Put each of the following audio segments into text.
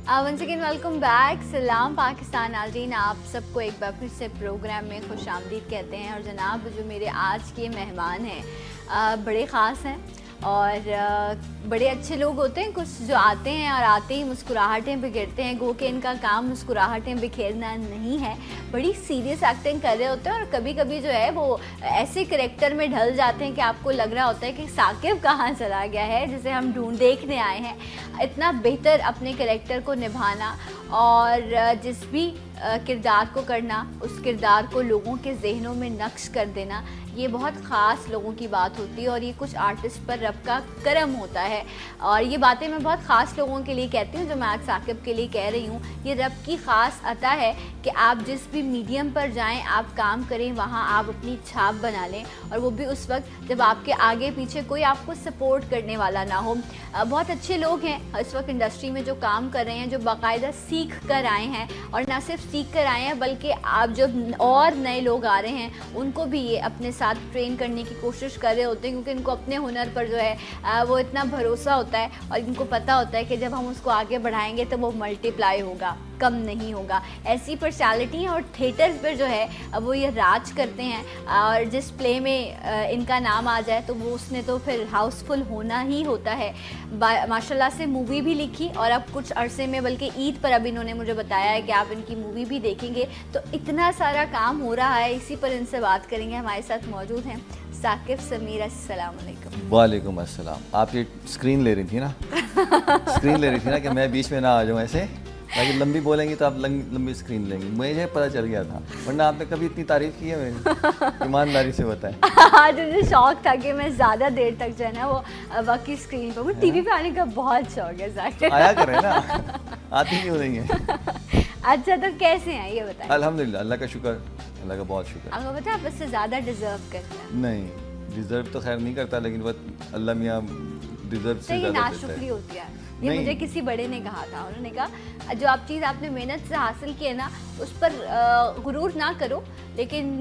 Once again welcome back. सलाम पाकिस्तान नाज़रीन, आप सबको एक बार फिर से प्रोग्राम में खुशामदीद कहते हैं। और जनाब जो मेरे आज के मेहमान हैं बड़े ख़ास हैं और बड़े अच्छे लोग होते हैं। कुछ जो आते हैं और आते ही मुस्कुराहटें बिखेरते हैं, गो कि इनका काम मुस्कुराहटें बिखेरना नहीं है। बड़ी सीरियस एक्टिंग कर रहे होते हैं और कभी कभी जो है वो ऐसे करेक्टर में ढल जाते हैं कि आपको लग रहा होता है कि साकिब कहाँ चला गया है, जिसे हम देखने आए हैं। इतना बेहतर अपने करेक्टर को निभाना और जिस भी किरदार को करना, उस किरदार को लोगों के जहनों में नक्श कर देना, ये बहुत ख़ास लोगों की बात होती है और ये कुछ आर्टिस्ट पर रब का करम होता है। और ये बातें मैं बहुत ख़ास लोगों के लिए कहती हूँ, जो मैं आज साकिब के लिए कह रही हूँ। ये रब की ख़ास अता है कि आप जिस भी मीडियम पर जाएं, आप काम करें, वहाँ आप अपनी छाप बना लें, और वो भी उस वक्त जब आपके आगे पीछे कोई आपको सपोर्ट करने वाला ना हो। बहुत अच्छे लोग हैं इस वक्त इंडस्ट्री में जो काम कर रहे हैं, जो बाकायदा सीख कर आए हैं, और ना सिर्फ सीख कर आए हैं बल्कि आप जो और नए लोग आ रहे हैं उनको भी ये अपने साथ ट्रेन करने की कोशिश कर रहे होते हैं, क्योंकि इनको अपने हुनर पर जो है वो इतना भरोसा होता है और इनको पता होता है कि जब हम उसको आगे बढ़ाएंगे तो वो मल्टीप्लाई होगा, कम नहीं होगा। ऐसी पर्सनालिटी हैं और थिएटर्स पर जो है वो ये राज करते हैं। और जिस प्ले में इनका नाम आ जाए तो वो उसने तो फिर हाउसफुल होना ही होता है। माशाल्लाह से मूवी भी लिखी और अब कुछ अरसे में, बल्कि ईद पर अब इन्होंने मुझे बताया है कि आप इनकी मूवी भी देखेंगे। तो इतना सारा काम हो रहा है, इसी पर इनसे बात करेंगे। हमारे साथ मौजूद हैं साकिब समीर। अस्सलाम वालेकुम। वालेकुम अस्सलाम। आप ये स्क्रीन ले रही थी ना स्क्रीन ले रही थी ना कि मैं बीच में ना आ जाऊँ ऐसे, ताकि लंबी बोलेंगी तो आप लंबी स्क्रीन लेंगी। मुझे पता चल गया था, वरना आपने कभी इतनी तारीफ की है मेरी? ईमानदारी से बताएं। आज मुझे शौक था कि मैं ज़्यादा देर तक जो है ना वो बाकी स्क्रीन पर, वो टीवी पे आने का बहुत शौक है साकिब। आया करें ना, आती क्यों नहीं है? अच्छा, तो कैसे हैं ये बताएं? अल्हम्दुलिल्लाह, अल्लाह का शुक्र, अल्लाह का बहुत शुक्र। आपको पता है आप इससे ज़्यादा डिजर्व करते हैं। नहीं, डिज़र्व तो खैर नहीं करता, लेकिन बस अल्लाह मियाँ डिज़र्व से ज़्यादा देता नाशुक्री है। होती है। ये मुझे किसी बड़े ने कहा था, उन्होंने कहा जो आप चीज़ आपने मेहनत से हासिल की है ना, उस पर गुरूर ना करो, लेकिन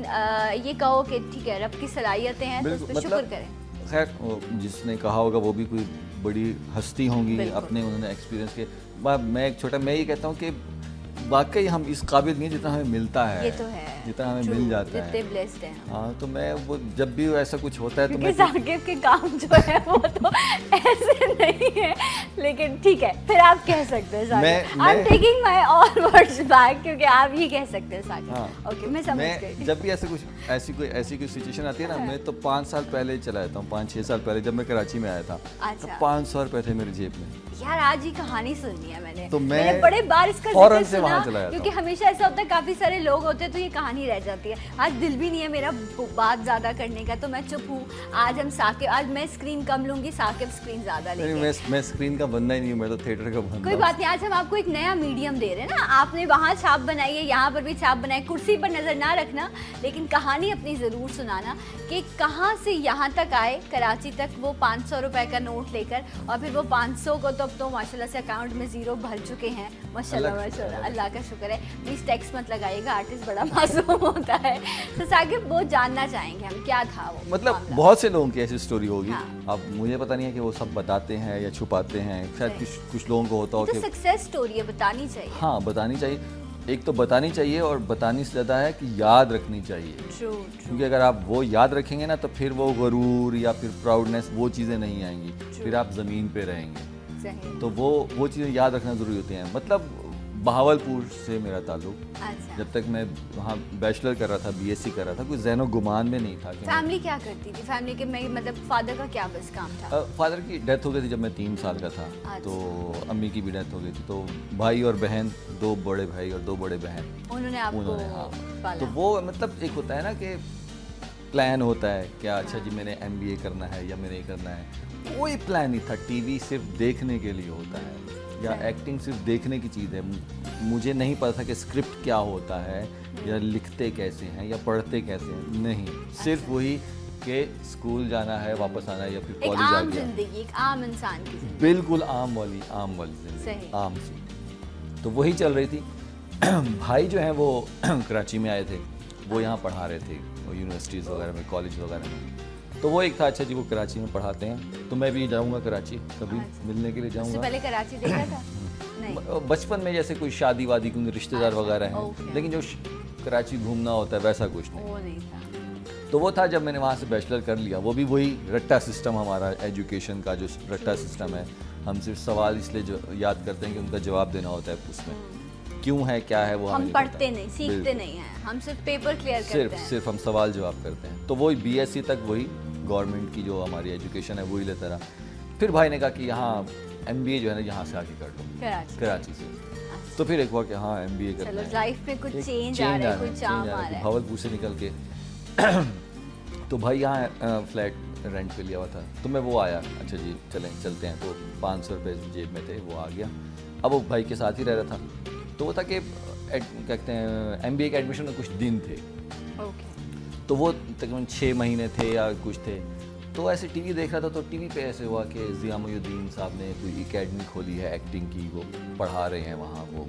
ये कहो कि ठीक है रब की सलाहियतें हैं तो उस पर शुक्र करें। खैर जिसने कहा होगा वो भी कोई बड़ी हस्ती होंगी, अपने उन्होंने एक्सपीरियंस के। मैं ये कहता हूँ कि वाकई हम इस काबिल नहीं जितना हमें मिलता है, ये तो है, जितना हमें मिल जाता है। जितने ब्लेस्ड हैं। हाँ, तो मैं वो जब भी ऐसा कुछ होता है तो मैं साकिब के काम जो है वो तो ऐसे नहीं है, लेकिन ठीक है फिर आप कह सकते हैं Saqib. I am taking my all words back, क्योंकि आप ही कह सकते हैं साकिब। हाँ, ओके, मैं समझ गई। जब भी ऐसी कोई सिचुएशन आती है ना, मैं तो 5 साल पहले चला जाता हूँ, 5-6 साल पहले जब मैं कराची में आया था। अच्छा। तो 500 रुपए थे मेरी जेब में। यार आज ही कहानी सुननी है मैंने, तो मैंने बड़े बार इसका फौरन जिक्र से सुना, वहाँ चला जाता क्योंकि हमेशा ऐसा होता है काफी सारे लोग होते हैं तो ये कहानी रह जाती है। आज दिल भी नहीं है मेरा बात ज्यादा करने का, तो मैं चुप हूँ। आज हम साकिब, आज मैं स्क्रीन कम लूंगी, साकिब स्क्रीन ज्यादा लेंगे। मैं स्क्रीन का बंदा ही नहीं हूँ, मैं तो थिएटर का बंदा। कोई बात नहीं, आज हम आपको एक नया मीडियम दे रहे हैं ना। आपने वहाँ छाप बनाई है, यहाँ पर भी छाप बनाई, कुर्सी पर नजर ना रखना, लेकिन कहानी अपनी जरूर सुनाना कि कहाँ से यहाँ तक आए, कराची तक, वो 500 रुपए का नोट लेकर, और फिर वो 500 को तो अब तो माशाल्लाह से अकाउंट में जीरो भर चुके हैं। माशाल्लाह माशाल्लाह, अल्लाह का शुक्र है। प्लीज टैक्स मत लगाइएगा, आर्टिस्ट बड़ा मासूम होता है। तो साकिब वो जानना चाहेंगे हम, क्या था वो मतलब बहुत से लोगों की ऐसी स्टोरी होगी। हाँ। अब मुझे पता नहीं है कि वो सब बताते हैं या छुपाते हैं, शायद कुछ लोगों को होता हो कि कि सक्सेस स्टोरी है, बतानी चाहिए। हाँ, बतानी चाहिए। एक तो बतानी चाहिए, और बतानी से ज़्यादा है कि याद रखनी चाहिए। ट्रू। क्योंकि अगर आप वो याद रखेंगे ना, तो फिर वो गुरूर या फिर प्राउडनेस, वो चीज़ें नहीं आएंगी, फिर आप ज़मीन पे रहेंगे। तो वो चीज़ें याद रखना ज़रूरी होती हैं। मतलब बहावलपुर से मेरा ताल्लुक, अच्छा। जब तक मैं वहाँ बैचलर कर रहा था, बीएससी कर रहा था, कोई ज़हनो गुमान में नहीं था कि फैमिली क्या करती थी? फैमिली के में मतलब फादर का क्या बस काम था? फादर की डेथ हो गई थी जब मैं 3 साल का था। अच्छा। तो अम्मी की भी डेथ हो गई थी। तो भाई और बहन, 2 बड़े भाई और 2 बड़े बहन, उन्होंने आपको हाँ। पाला। तो वो मतलब एक होता है ना कि प्लान होता है क्या, अच्छा जी मैंने MBA करना है या मैंने ये करना है, कोई प्लान नहीं था। टीवी सिर्फ देखने के लिए होता है, या एक्टिंग सिर्फ देखने की चीज़ है। मुझे नहीं पता था कि स्क्रिप्ट क्या होता है, या लिखते कैसे हैं, या पढ़ते कैसे हैं। नहीं, सिर्फ वही कि स्कूल जाना है, वापस आना है, या फिर कॉलेज आ गया। जिंदगी, एक आम इंसान की जिंदगी, बिल्कुल आम वाली जिंदगी, आम सी। तो वही चल रही थी। भाई जो हैं वो कराची में आए थे, वो यहाँ पढ़ा रहे थे, वो यूनिवर्सिटीज़ वगैरह में, कॉलेज वगैरह में। तो वो एक था, अच्छा जी वो कराची में पढ़ाते हैं, तो मैं भी जाऊँगा कराची कभी मिलने के लिए उससे जाऊँगा। पहले कराची देखा था? नहीं। बचपन में जैसे कोई शादी वादी क्योंकि रिश्तेदार वगैरह हैं, लेकिन जो कराची घूमना होता है वैसा कुछ नहीं। वो नहीं था। तो वो था जब मैंने वहाँ से बैचलर कर लिया, वो भी वही रट्टा सिस्टम हमारा एजुकेशन का जो रट्टा सिस्टम है, हम सिर्फ सवाल इसलिए जो याद करते हैं कि उनका जवाब देना होता है उसमें क्यों है क्या है वो हम हमें पढ़ते नहीं, सीखते नहीं हैं, हम सिर्फ पेपर क्लियर करते हैं। सिर्फ हम सवाल जवाब करते हैं। तो वही बीएससी तक वही गवर्नमेंट की जो हमारी एजुकेशन है वही लेता रहा। फिर भाई ने कहा कि यहाँ एमबीए जो है ना यहाँ से आके कर लो कराची से। तो फिर एक हुआ कि हाँ एमबीए करना चलो है, लाइफ में कुछ चेंज आ रहा है, कुछ चाम आ रहा है। भावलपुर से निकल के तो भाई यहाँ फ्लैट रेंट पे लिया हुआ था, तो मैं वो आया, अच्छा जी चलते हैं, तो 500 रुपये जेब में थे, वो आ गया। अब वो भाई के साथ ही रह रहा था, तो वो था कि कहते हैं एमबीए के एडमिशन में कुछ दिन थे, तो वो तकरीबन 6 महीने थे या कुछ थे। तो ऐसे टीवी देख रहा था, तो टीवी पे ऐसे हुआ कि ज़ियामुद्दीन साहब ने कोई एकेडमी खोली है एक्टिंग की, वो पढ़ा रहे हैं वहाँ वो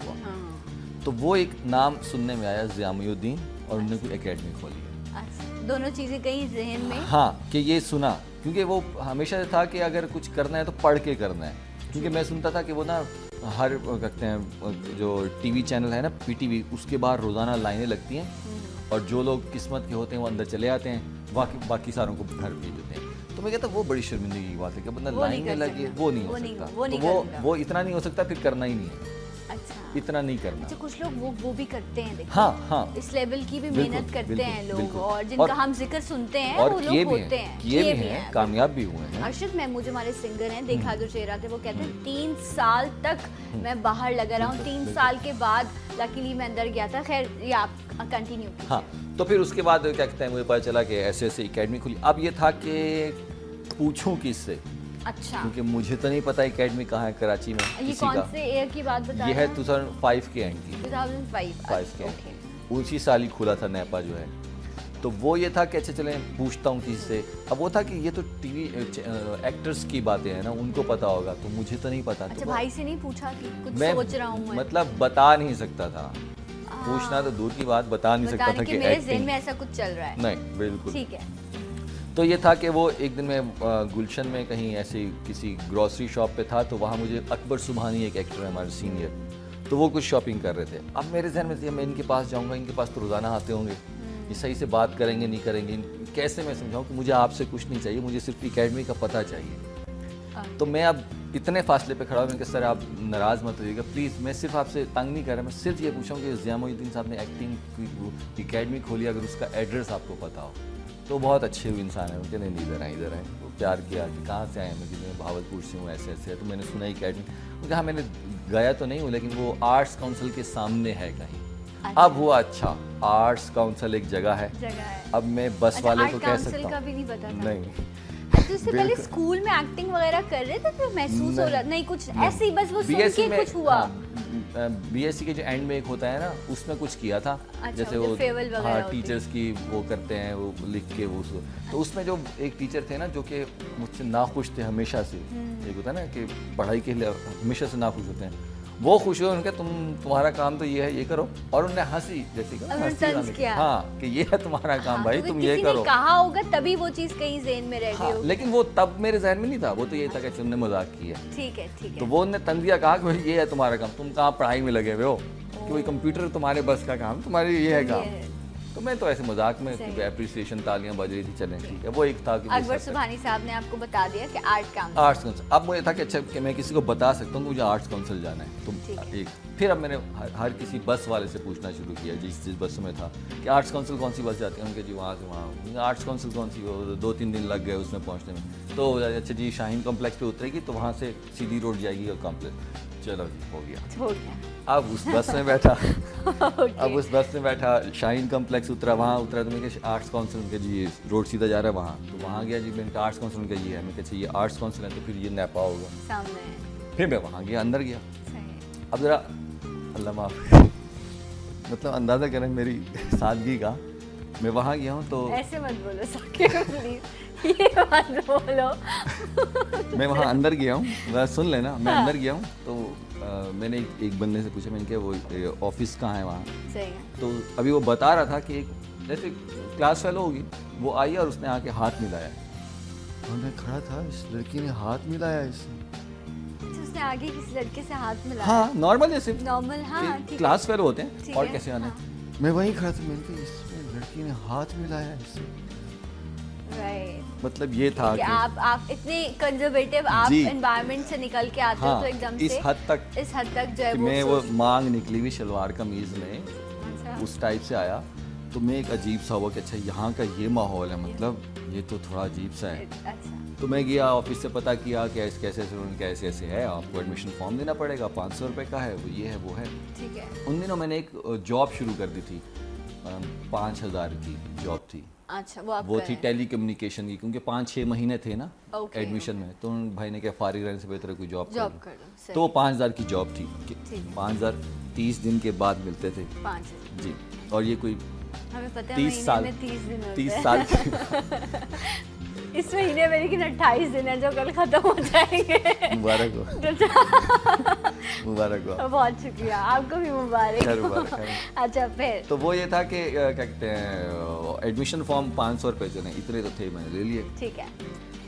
तो वो एक नाम सुनने में आया ज़ियामुद्दीन, और उन्होंने कोई एकेडमी खोली है। दोनों चीज़ें कहीं जहन में, हाँ, कि ये सुना, क्योंकि वो हमेशा था कि अगर कुछ करना है तो पढ़ के करना है, क्योंकि मैं सुनता था कि वो ना हर कहते हैं जो टीवी चैनल है ना पीटीवी, उसके बाहर रोज़ाना लाइनें लगती हैं, और जो लोग किस्मत के होते हैं वो अंदर चले आते हैं, बाकी सारों को घर भेज देते हैं। तो मैं कहता वो बड़ी शर्मिंदगी की बात है कि बंदा लाइन में लगे, वो नहीं हो सकता, तो वो इतना नहीं हो सकता, फिर करना ही नहीं है। अच्छा, इतना नहीं करना। अच्छा, कुछ लोग वो भी करते हैं, देखो, हाँ, इस लेवल की भी मेहनत करते हैं लोग, और और जिनका हम जिक्र सुनते हैं और वो लोग होते हैं, किए भी हैं, कामयाब भी हुए हैं। अर्शद महमूद हमारे सिंगर हैं, देखा जो चेहरा थे, वो कहते हैं 3 साल तक मैं बाहर लगा रहा हूँ, 3 साल के बाद लकीली मैं अंदर गया था। खैर ये आप कंटिन्यू कीजिए। हाँ, तो फिर उसके बाद क्या कहते हैं, मुझे पता चला कि ऐसे ऐसे एकेडमी खुली। अब ये था कि पूछूं किससे, अच्छा, क्योंकि मुझे तो नहीं पता एकेडमी कहाँ है कराची में ये किसी कौन का। से ईयर की बात बता ये रहे है हैं? 2005 के एंड की, 2005 के एंड, उसी साल ही खुला था नेपा जो है। तो वो ये था कि अच्छा चलें पूछता हूँ किसी से। अब वो था कि ये तो टीवी एक्टर्स की बातें हैं ना, उनको पता होगा, तो मुझे तो नहीं पता। अच्छा, तो भाई से नहीं पूछा कि कुछ मैं सोच रहा हूँ मैं, मतलब बता नहीं सकता था, पूछना तो दूर की बात, बता नहीं सकता था कि मेरे ज़हन में ऐसा कुछ चल रहा है। नहीं, बिल्कुल ठीक है। तो ये था कि वो एक दिन मैं गुलशन में कहीं ऐसे किसी ग्रॉसरी शॉप पे था, तो वहाँ मुझे अकबर सुबहानी एक एक्टर है हमारे सीनियर, तो वो कुछ शॉपिंग कर रहे थे। अब मेरे जहन में था मैं इनके पास जाऊँगा, इनके पास तो रोज़ाना आते होंगे, ये सही से बात करेंगे नहीं करेंगे, कैसे मैं समझाऊँ कि मुझे आपसे कुछ नहीं चाहिए, मुझे सिर्फ एकेडमी का पता चाहिए। तो मैं अब इतने फासले पे खड़ा हूँ, मैंने कहा सर आप नाराज़ मत होइएगा प्लीज़, मैं सिर्फ आपसे तंग नहीं कर रहा, मैं सिर्फ ये पूछा हूँ कि ज़ियामुद्दीन साहब ने एक्टिंग की एकेडमी खोली, अगर उसका एड्रेस आपको पता हो। तो बहुत अच्छे इंसान है, उनके नहीं इधर आए, वो प्यार किया कि कहाँ से आए हैं, मैं भावलपुर से हूँ, ऐसे ऐसे है, तो मैंने सुना ही एकेडमी। उनका हाँ मैंने गया तो नहीं हूँ, लेकिन वो आर्ट्स काउंसिल के सामने है कहीं। अच्छा। अब हुआ अच्छा, आर्ट्स काउंसिल एक जगह है, अब मैं बस वाले को कह सकता हूँ, का भी नहीं पता था। नहीं। अच्छा, उससे पहले स्कूल में एक्टिंग वगैरह कर रहे थे, तो महसूस हो रहा नहीं कुछ ऐसे ही, बस वो सुन के कुछ हुआ। बीएससी के जो एंड में एक होता है ना, उसमें कुछ किया था। अच्छा, जैसे वो हाँ टीचर्स की वो करते हैं, वो लिख के वो तो उसमें जो एक टीचर थे ना जो कि मुझसे नाखुश थे हमेशा से, एक होता है ना कि पढ़ाई के लिए हमेशा से नाखुश होते हैं, वो खुश हुए, उनके तुम्हारा काम तो ये है, ये करो, और उन्हें हंसी जैसे किया, हाँ कि ये है तुम्हारा काम भाई, तुम ये करो। कहा होगा तभी वो चीज कहीं ज़हन में रह गई होगी। लेकिन वो तब मेरे जहन में नहीं था, वो तो ये था कि तुमने मजाक किया। ठीक है, ठीक है। तो वो उन्होंने तंजिया कहा कि भाई ये है तुम्हारा काम, तुम कहाँ पढ़ाई में लगे हुए हो, कि वही कंप्यूटर तुम्हारे बस का काम, तुम्हारे ये है काम। तो मैं तो ऐसे मजाक में एप्रिसिएशन तालियां बज रही थी, चलें ठीक है। वो एक था कि अकबर सुबहानी साहब ने आपको बता दिया कि आर्ट्स काउंसिल। अब मुझे था कि अच्छा कि मैं किसी को बता सकता हूँ कि मुझे आर्ट्स काउंसिल जाना है, तो एक फिर अब मैंने हर किसी बस वाले से पूछना शुरू किया जिस बस में था कि आर्ट्स काउंसिल कौन सी बस जाती है, उनके जी वहाँ से वहाँ। आर्ट्स काउंसिल कौन सी, 2-3 दिन लग गए उसमें पहुँचने में। तो अच्छा जी शाहीन कॉम्प्लेक्स पे उतरेगी, तो वहाँ से सीधी रोड जाएगी और कॉम्प्लेक्स। चलो जी हो गया। अब उस बस में बैठा अब उस बस में बैठा, शाहीन कॉम्प्लेक्स उतरा, वहाँ उतरा, तो मैं कहा आर्ट्स काउंसिल, उनके जी रोड सीधा जा रहा है वहाँ, तो वहाँ गया जी, मैंने कहा आर्ट्स काउंसिल उनका ये है, मैं कहा ये आर्ट्स काउंसिल है, तो फिर ये नेपा होगा सामने। फिर मैं वहाँ गया, अंदर गया। अब ज़रा अल्लाह माफ़ मतलब अंदाज़ा करें मेरी सादगी का, मैं वहाँ गया हूँ तो ऐसे मत बोलो साकिब प्लीज, ये मत बोलो। मैं वहाँ अंदर गया हूँ, वह सुन लेना, मैं अंदर गया हूँ तो मैंने एक बंदे से पूछा, मैंने कहा वो ऑफिस कहाँ है वहाँ। सही है। तो अभी वो बता रहा था कि एक जैसे क्लास फेलो होगी, वो आई और उसने आके हाथ मिलाया, और मैं खड़ा था, इस लड़की ने हाथ मिलाया इससे। अच्छा, उसने आगे किसी लड़के से हाथ मिलाया? हाँ नॉर्मल जैसे नॉर्मल, हाँ ठीक है। क्लास फेलो होते हैं ठीक और है, कैसे आने। हाँ। मैं वहीं खड़ा था, मैंने कहा इसमें लड़की ने हाथ मिलाया इससे। राइट। मतलब ये था कि आप इतने कंजर्वेटिव आप जी। एनवायरनमेंट से निकल के आते हो हाँ, तो एकदम इस से हद तक इस हद तक जो है कि मैं वो सोच- मांग निकली हुई शलवार कमीज में अच्छा, उस टाइप से आया, तो मैं एक अजीब सा हुआ कि अच्छा यहाँ का ये माहौल है, मतलब ये तो थोड़ा अजीब सा है। अच्छा, तो मैं गया ऑफिस से पता किया कि कैसे कैसे ऐसे है, आपको एडमिशन फॉर्म देना पड़ेगा, 500 रुपये का है, वो ये है वो है। ठीक है। उन दिनों मैंने एक जॉब शुरू कर दी थी, 5,000 की जॉब थी। अच्छा, वो आप वो कर थी रहे हैं। टेली कम्युनिकेशन की, क्योंकि 5-6 महीने थे ना Okay, एडमिशन में, तो उन भाई ने कहा फारिग रहने से बेहतर है कोई जॉब जॉब कर कर लो, लो। सही। तो 5,000 की जॉब थी, ठीक है। 5,000 30 दिन के बाद मिलते थे 5 जी। और ये कोई हमें पता है 30 महीने साल में 30 दिन होते 30 हैं। साल की इस महीने में लेकिन 28 दिन है जो कल खत्म हो जाएंगे। मुबारक हो, मुबारक हो। बहुत शुक्रिया, आपको भी मुबारक खैर हो। मुबारक, खैर। अच्छा, फिर तो वो ये था कि क्या कहते हैं, एडमिशन फॉर्म 500 रुपये जो नहीं इतने तो थे, मैंने ले लिए। ठीक है।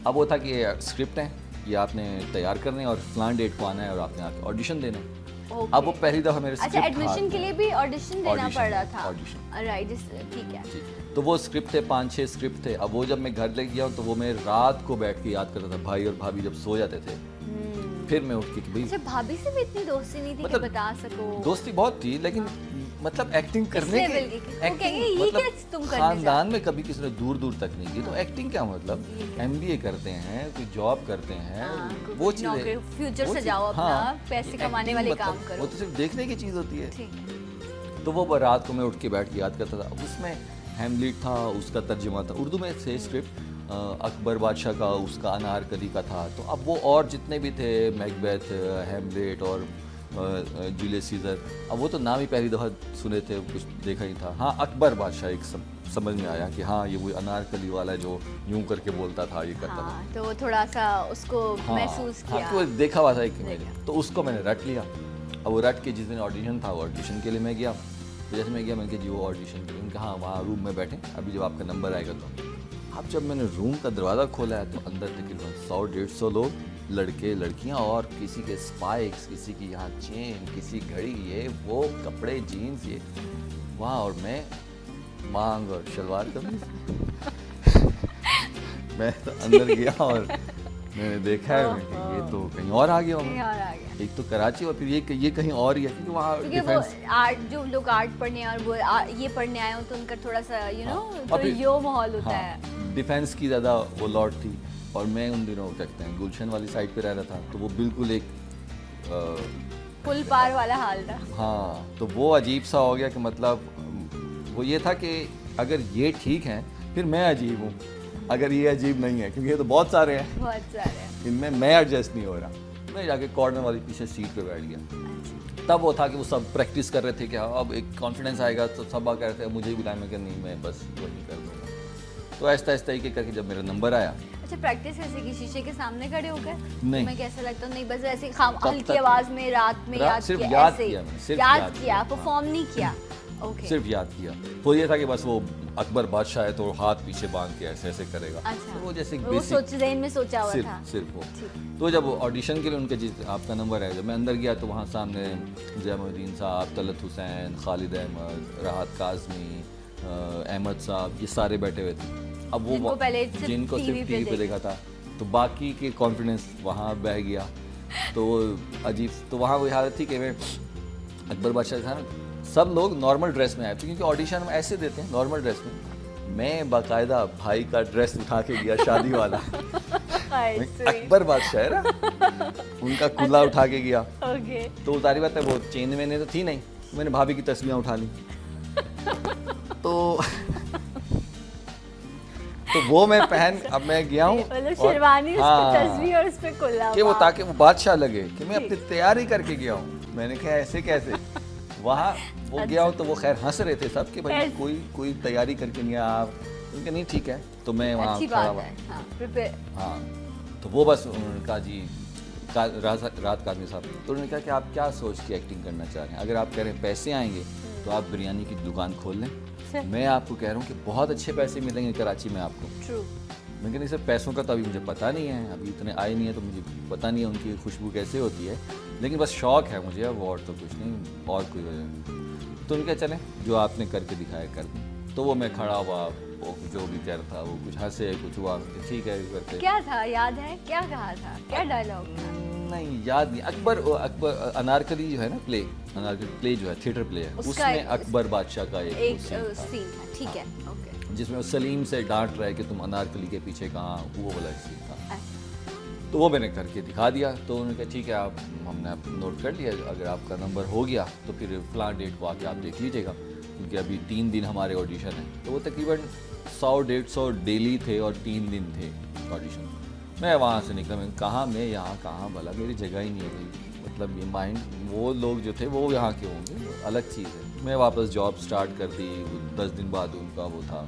अब वो था कि स्क्रिप्ट है, ये आपने तैयार करने हैं और फलान डेट को आना है और आपने आके ऑडिशन देना है। ओके। अब वो पहली दफ़ा मेरे अच्छा, स्क्रिप्ट एडमिशन के लिए भी ऑडिशन देना Audition, पड़ रहा था? audition। राइट, ठीक है। जी, तो वो स्क्रिप्ट थे, 5-6 स्क्रिप्ट थे। अब वो जब मैं घर ले गया तो वो मैं रात को बैठ के याद करता था, भाई और भाभी जब सो जाते थे फिर मैं उठ के कि भाई, अच्छा, भाभी से भी इतनी दोस्ती नहीं थी मतलब कि बता सको? दोस्ती बहुत थी लेकिन मतलब एक्टिंग करने लेवल की? वो कहेंगे, ये क्या तुम करने खानदान में कभी किसी ने दूर दूर तक नहीं की, तो एक्टिंग क्या मतलब, ये MBA करते हैं, कोई जॉब करते हैं, हाँ, वो कुछ चीज़ें नौकरी, फ्यूचर वो सजाओ चीज़- अपना, हाँ, पैसे ये कमाने acting वाले मतलब, काम करो। वो तो सिर्फ देखने की चीज़ होती है। ठीक है। तो वो रात को मैं उठ के बैठ के याद करता था। अब उसमें हैमलेट था, उसका तर्जुमा था उर्दू में से स्क्रिप्ट, अकबर बादशाह का, उसका अनारकली का था। तो अब वो और जितने भी थे, मैकबेथ, हैमलेट और जूलियस सीजर, अब वो तो नाम ही पहली दफ़ा सुने थे, कुछ देखा ही था। हाँ, अकबर बादशाह एक समझ में आया कि हाँ ये वो अनारकली वाला जो यूं करके बोलता था, ये करता था। हाँ, तो वो थोड़ा सा उसको हाँ, महसूस किया। हाँ, तो देखा हुआ था एक देखा। मैंने, तो उसको मैंने रट लिया। अब वो रट के जिस दिन ऑडिशन था, वो ऑडिशन के लिए मैं गया। तो जैसे मैं गया, मैंने कहा जी वो ऑडिशन के लिए, उनका हाँ वहाँ रूम में बैठे, अभी जब आपका नंबर आएगा तो। अब जब मैंने रूम का दरवाज़ा खोला है तो अंदर तकरीबन 100-150 लोग, लड़के लड़कियां, और किसी के स्पाइक्स, किसी की यहाँ चेन, किसी घड़ी, ये वो कपड़े, जीन्स, ये वहाँ, और मैं मांग और शलवार कमीज। मैं तो अंदर गया और मैंने देखा है मैंने कि ये तो कहीं और आ गया हूँ कहीं मैं। और आ गया। एक तो कराची और फिर ये कहीं और ही है, क्योंकि वहाँ क्योंकि वो डिफेंस। आर्ट, जो लोग आर्ट पढ़ने और वो ये पढ़ने आए हो तो उनका थोड़ा सा हाँ, और थोड़ा फिर- यो माहौल होता हाँ, है। डिफेंस की ज़्यादा वो लॉट थी, और मैं उन दिनों क्या कहते हैं गुलशन वाली साइड पे रह रहा था, तो वो बिल्कुल एक पुल पार वाला हाल था। हाँ, तो वो अजीब सा हो गया कि मतलब वो ये था कि अगर ये ठीक है फिर मैं अजीब हूँ, अगर ये अजीब नहीं है, क्योंकि ये तो बहुत सारे हैं, बहुत सारे। इनमें मैं एडजस्ट नहीं हो रहा। मैं जाके कॉर्नर वाली पीछे सीट पे बैठ गया। तब वो था कि वो सब प्रैक्टिस कर रहे थे कि हाँ अब एक कॉन्फिडेंस आएगा, तो सब कह रहे थे मुझे ही बुलाया, मैं कि नहीं मैं बस वही कर दूँगा। तो ऐसा इस तरीके करके जब मेरा नंबर आया, अच्छा, प्रैक्टिस कैसे की? शीशे के सामने खड़े हो गए? नहीं। मैं कैसा लगता हूँ? नहीं, बस ऐसे तब हल्की तक- आवाज में रात में याद सिर्फ किया, याद ऐसे ही? किया मैंने, सिर्फ याद याद किया, किया, परफॉर्म नहीं किया। ओके। सिर्फ याद किया। तो ये था कि बस वो अकबर बादशाह है तो हाथ पीछे बांध के ऐसे ऐसे करेगा। अच्छा, तो वो जैसे वो बेसिक सोच ज़हन में सोचा हुआ था। सिर्फ वो। ठीक। तो जब ऑडिशन के लिए उनके जिस आपका नंबर है, जब मैं अंदर गया तो वहाँ सामने जैमुद्दीन साहब, तलत हुसैन, खालिद अहमद, राहत काज़मी, अहमद साहब, ये सारे बैठे हुए थे। अब वो जिनको पहले सिर्फ जिनको TV सिर्फ पे टीवी पे देखा था, तो बाकी के कॉन्फिडेंस वहाँ बह गया। तो वो अजीब, तो वहाँ वही हालत थी कि मैं अकबर बादशाह था ना, सब लोग नॉर्मल ड्रेस में आए थे, क्योंकि ऑडिशन में ऐसे देते हैं नॉर्मल ड्रेस में। मैं बाकायदा भाई का ड्रेस उठा के गया, शादी वाला। हाय, मैं sweet। अकबर बादशाह है ना, उनका कुल्ला उठा के गया। ओके। तो सारी बात है, वो चेन वेने तो थी नहीं, मैंने भाभी की तस्वीरें उठा ली। तो तो वो मैं पहन, अब मैं गया हूँ मतलब और- शेरवानी, उस पे हाँ, तस्वीर और उस पे कुल्ला। कि वो वाह। ताकि वो बादशाह लगे कि मैं अपनी तैयारी करके गया हूँ। मैंने कहा ऐसे कैसे, वहाँ वो गया हूँ तो वो खैर हंस रहे थे सब कि भाई ऐसे- कोई तैयारी करके नहीं आया आप। उनके नहीं ठीक है, तो मैं वहाँ अच्छी खड़ा बात हुआ। है। हाँ, प्रिपेयर। हाँ, तो वो बस उनका जी रात काज़मी साहब, तो उन्होंने कहा कि आप क्या सोच के एक्टिंग करना चाह रहे हैं, अगर आप कह रहे हैं पैसे आएंगे तो आप बिरयानी की दुकान खोल लें। मैं आपको कह रहा हूँ कि बहुत अच्छे पैसे मिलेंगे कराची में आपको। ट्रू। मैं कहा नहीं सर, पैसों का तो अभी मुझे पता नहीं है, अभी इतने आए नहीं है तो मुझे पता नहीं है उनकी खुशबू कैसे होती है, लेकिन बस शौक़ है मुझे, अब और तो कुछ नहीं, और कोई वजह नहीं। तो उनके चले जो आपने करके दिखाया कर दें। तो वो मैं खड़ा हुआ, वो जो भी कह रहा था वो कुछ हंसे, कुछ हुआ, ठीक है करते। क्या था, याद है क्या कहा था, क्या डायलॉग था? नहीं याद नहीं। अकबर अनारकली जो है ना प्ले, अनारकली प्ले जो है थिएटर प्ले है, उसमें अकबर बादशाह का एक सीन था। ठीक है, ओके। जिसमें वो सलीम से डांट रहा है कि तुम अनारकली के पीछे कहाँ, वो वाला सीन था। तो वो मैंने करके दिखा दिया। तो उन्होंने कहा ठीक है, आप हमने आप नोट कर लिया, अगर आपका नंबर हो गया तो फिर फलां डेट को आके आप देख लीजिएगा, क्योंकि अभी 3 दिन हमारे ऑडिशन है। तो वो तकरीबन 100-150 डेली थे और 3 दिन थे ऑडिशन। मैं वहाँ से निकला, मैं कहाँ, मैं यहाँ कहाँ, भला मेरी जगह ही नहीं है भाई। मतलब ये माइंड, वो लोग जो थे वो यहाँ के होंगे, अलग चीज़ है। मैं वापस जॉब स्टार्ट कर दी, 10 दिन बाद उनका वो था।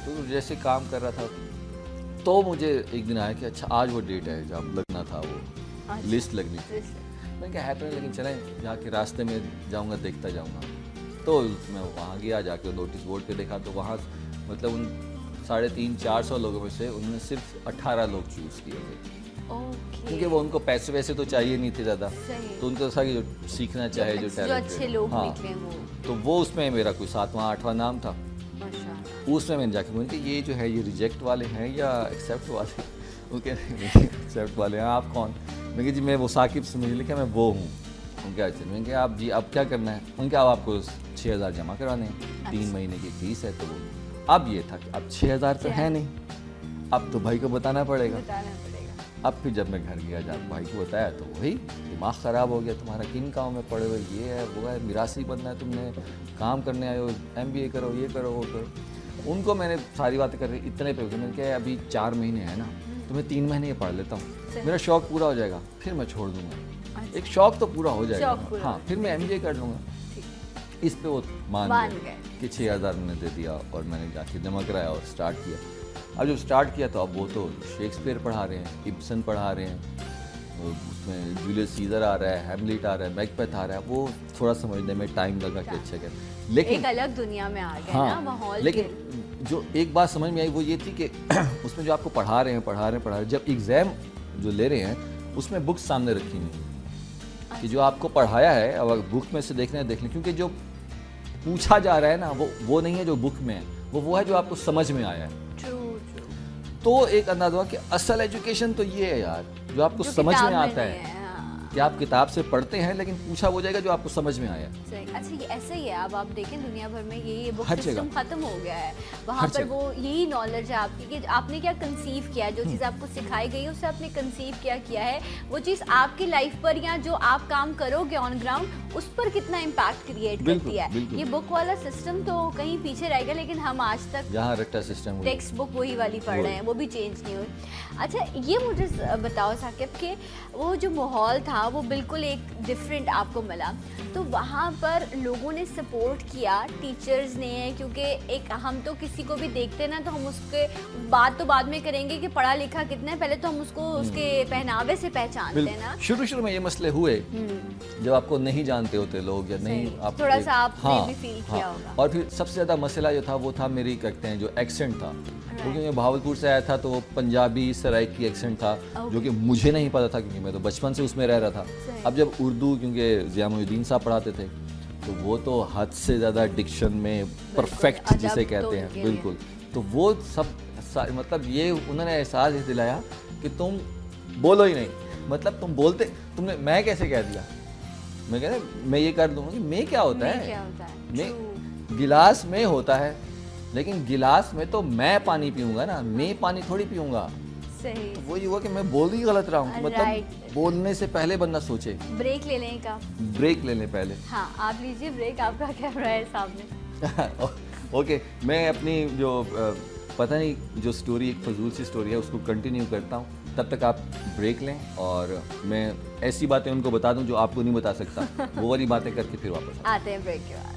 तो जैसे काम कर रहा था तो मुझे एक दिन आया कि अच्छा आज वो डेट है जब लगना था, वो लिस्ट लगनी थी। मैं क्या है, लेकिन चलें, जाके रास्ते में जाऊँगा देखता जाऊँगा। तो मैं वहाँ गया, जाके नोटिस बोर्ड पे देखा तो वहाँ मतलब उन 350-400 लोगों में से उन्होंने सिर्फ 18 लोग चूज़ किए थे। क्योंकि वो उनको पैसे वैसे तो चाहिए नहीं थे ज़्यादा, तो उनको था कि जो सीखना चाहे, जो टैलेंट, अच्छे लोग हाँ, निकले वो। तो वो उसमें मेरा कोई 7वां-8वां नाम था। उसमें मैंने जाके बोला कि ये जो है ये रिजेक्ट वाले हैं या एक्सेप्ट वाले? वो कह रहे एक्सेप्ट वाले हैं। आप कौन? मैं कहा जी मैं वो साकिब समझ लिया, मैं वो हूँ। उनके अच्छा, मैं क्या आप जी अब क्या करना है? उनके अब आपको 6000 जमा करवाने हैं, 3 महीने की फीस है। तो वो अब ये था कि अब 6000 तो है नहीं, अब तो भाई को बताना पड़ेगा। अब फिर जब मैं घर गया, जब भाई को बताया तो वही दिमाग ख़राब हो गया, तुम्हारा किन काम में पड़े हुए, ये है वो है, मिरासी बनना है, तुमने काम करने आए हो, MBA करो, ये करो वो करो। उनको मैंने सारी बातें कर रही, इतने पे मैंने कहा अभी 4 महीने हैं ना, तो मैं 3 महीने ये पढ़ लेता हूँ, मेरा शौक़ पूरा हो जाएगा, फिर मैं छोड़ दूँगा। एक शौक़ तो पूरा हो जाएगा, हाँ, फिर मैं MBA कर लूँगा। इस पे वो मान गए कि 6000 मैंने दे दिया और मैंने जाके जमा कराया और स्टार्ट किया। अब जब स्टार्ट किया तो अब वो तो शेक्सपियर पढ़ा रहे हैं, इब्सन पढ़ा रहे हैं, उसमें जूलियस सीजर आ रहा है, हैमलेट आ रहा है, मैकबेथ आ रहा है। वो थोड़ा समझने में टाइम लगा कि अच्छा क्या, लेकिन एक अलग दुनिया में आ गए ना माहौल। लेकिन जो एक बात समझ में आई वो ये थी कि उसमें जो आपको पढ़ा रहे हैं, जब एग्ज़ाम जो ले रहे हैं उसमें बुक्स सामने रखी नहीं कि जो आपको पढ़ाया है अब बुक में से देखना है देख लें, क्योंकि जो पूछा जा रहा है ना वो नहीं है जो बुक में है, वो है जो आपको समझ में आया है। तो एक अंदाज़ा हुआ कि असल एजुकेशन तो ये है यार, जो आपको समझ में आता है कि आप किताब से पढ़ते हैं, लेकिन पूछा वो जाएगा जो आपको समझ में आया। अच्छा ये ऐसा ही है, अब आप देखें दुनिया भर में ये बुक सिस्टम खत्म हो गया है। वहाँ पर वो यही नॉलेज है आपकी कि आपने क्या कंसीव किया है, जो चीज़ आपको सिखाई गई है उससे आपने कंसीव किया है, वो चीज़ आपकी लाइफ पर या जो आप काम करोगे ऑन ग्राउंड उस पर कितना इम्पैक्ट क्रिएट करती है। ये बुक वाला सिस्टम तो कहीं पीछे रह गया, लेकिन हम आज तक जहाँ रट्टा सिस्टम टेक्स्ट बुक वही वाली पढ़ रहे हैं, वो भी चेंज नहीं हुई। अच्छा ये मुझे बताओ साकिब कि वो जो माहौल था वो बिल्कुल एक डिफरेंट आपको मिला, तो वहाँ पर लोगों ने सपोर्ट किया, टीचर्स ने, क्योंकि एक हम तो किसी को भी देखते ना तो हम उसके बात तो बाद में करेंगे कि पढ़ा लिखा कितना है, पहले तो हम उसको उसके पहनावे से पहचानते हैं ना। शुरू में ये मसले हुए जब आपको नहीं जानते होते लोग या नहीं, आप थोड़ा सा आपने भी फील किया होगा। और फिर सबसे ज़्यादा मसला जो था वो था मेरी कहते हैं जो एक्सेंट था, क्योंकि मैं भावलपुर से आया था तो वो पंजाबी सराइकी एक्सेंट था जो कि मुझे नहीं पता था, क्योंकि मैं तो बचपन से उसमें रह रहा था। अब जब उर्दू, क्योंकि ज़िया मोइनुद्दीन साहब पढ़ाते थे तो वो तो हद से ज़्यादा डिक्शन में परफेक्ट जिसे कहते हैं, बिल्कुल। तो वो सब मतलब ये उन्होंने एहसास दिलाया कि तुम बोलो ही नहीं, मतलब तुम बोलते, तुमने मैं कैसे कह दिया, मैं कह रहा मैं ये कर दूँगा कि मैं क्या होता है, मैं गिलास में होता है, लेकिन गिलास में तो मैं पानी पीऊँगा ना, मैं पानी थोड़ी पीऊँगा। सही। तो वही हुआ कि मैं बोल ही गलत रहा हूँ, मतलब बोलने से पहले बंदा सोचे। ब्रेक ले लें का, ब्रेक ले लें पहले। हाँ आप लीजिए ब्रेक, आपका कैमरा है सामने। ओके, मैं अपनी जो पता नहीं जो स्टोरी एक फजूल सी स्टोरी है उसको कंटिन्यू करता हूँ, तब तक आप ब्रेक लें और मैं ऐसी बातें उनको बता दूँ जो आपको नहीं बता सकता, वो वाली बातें करके फिर वापस आते हैं ब्रेक के बाद।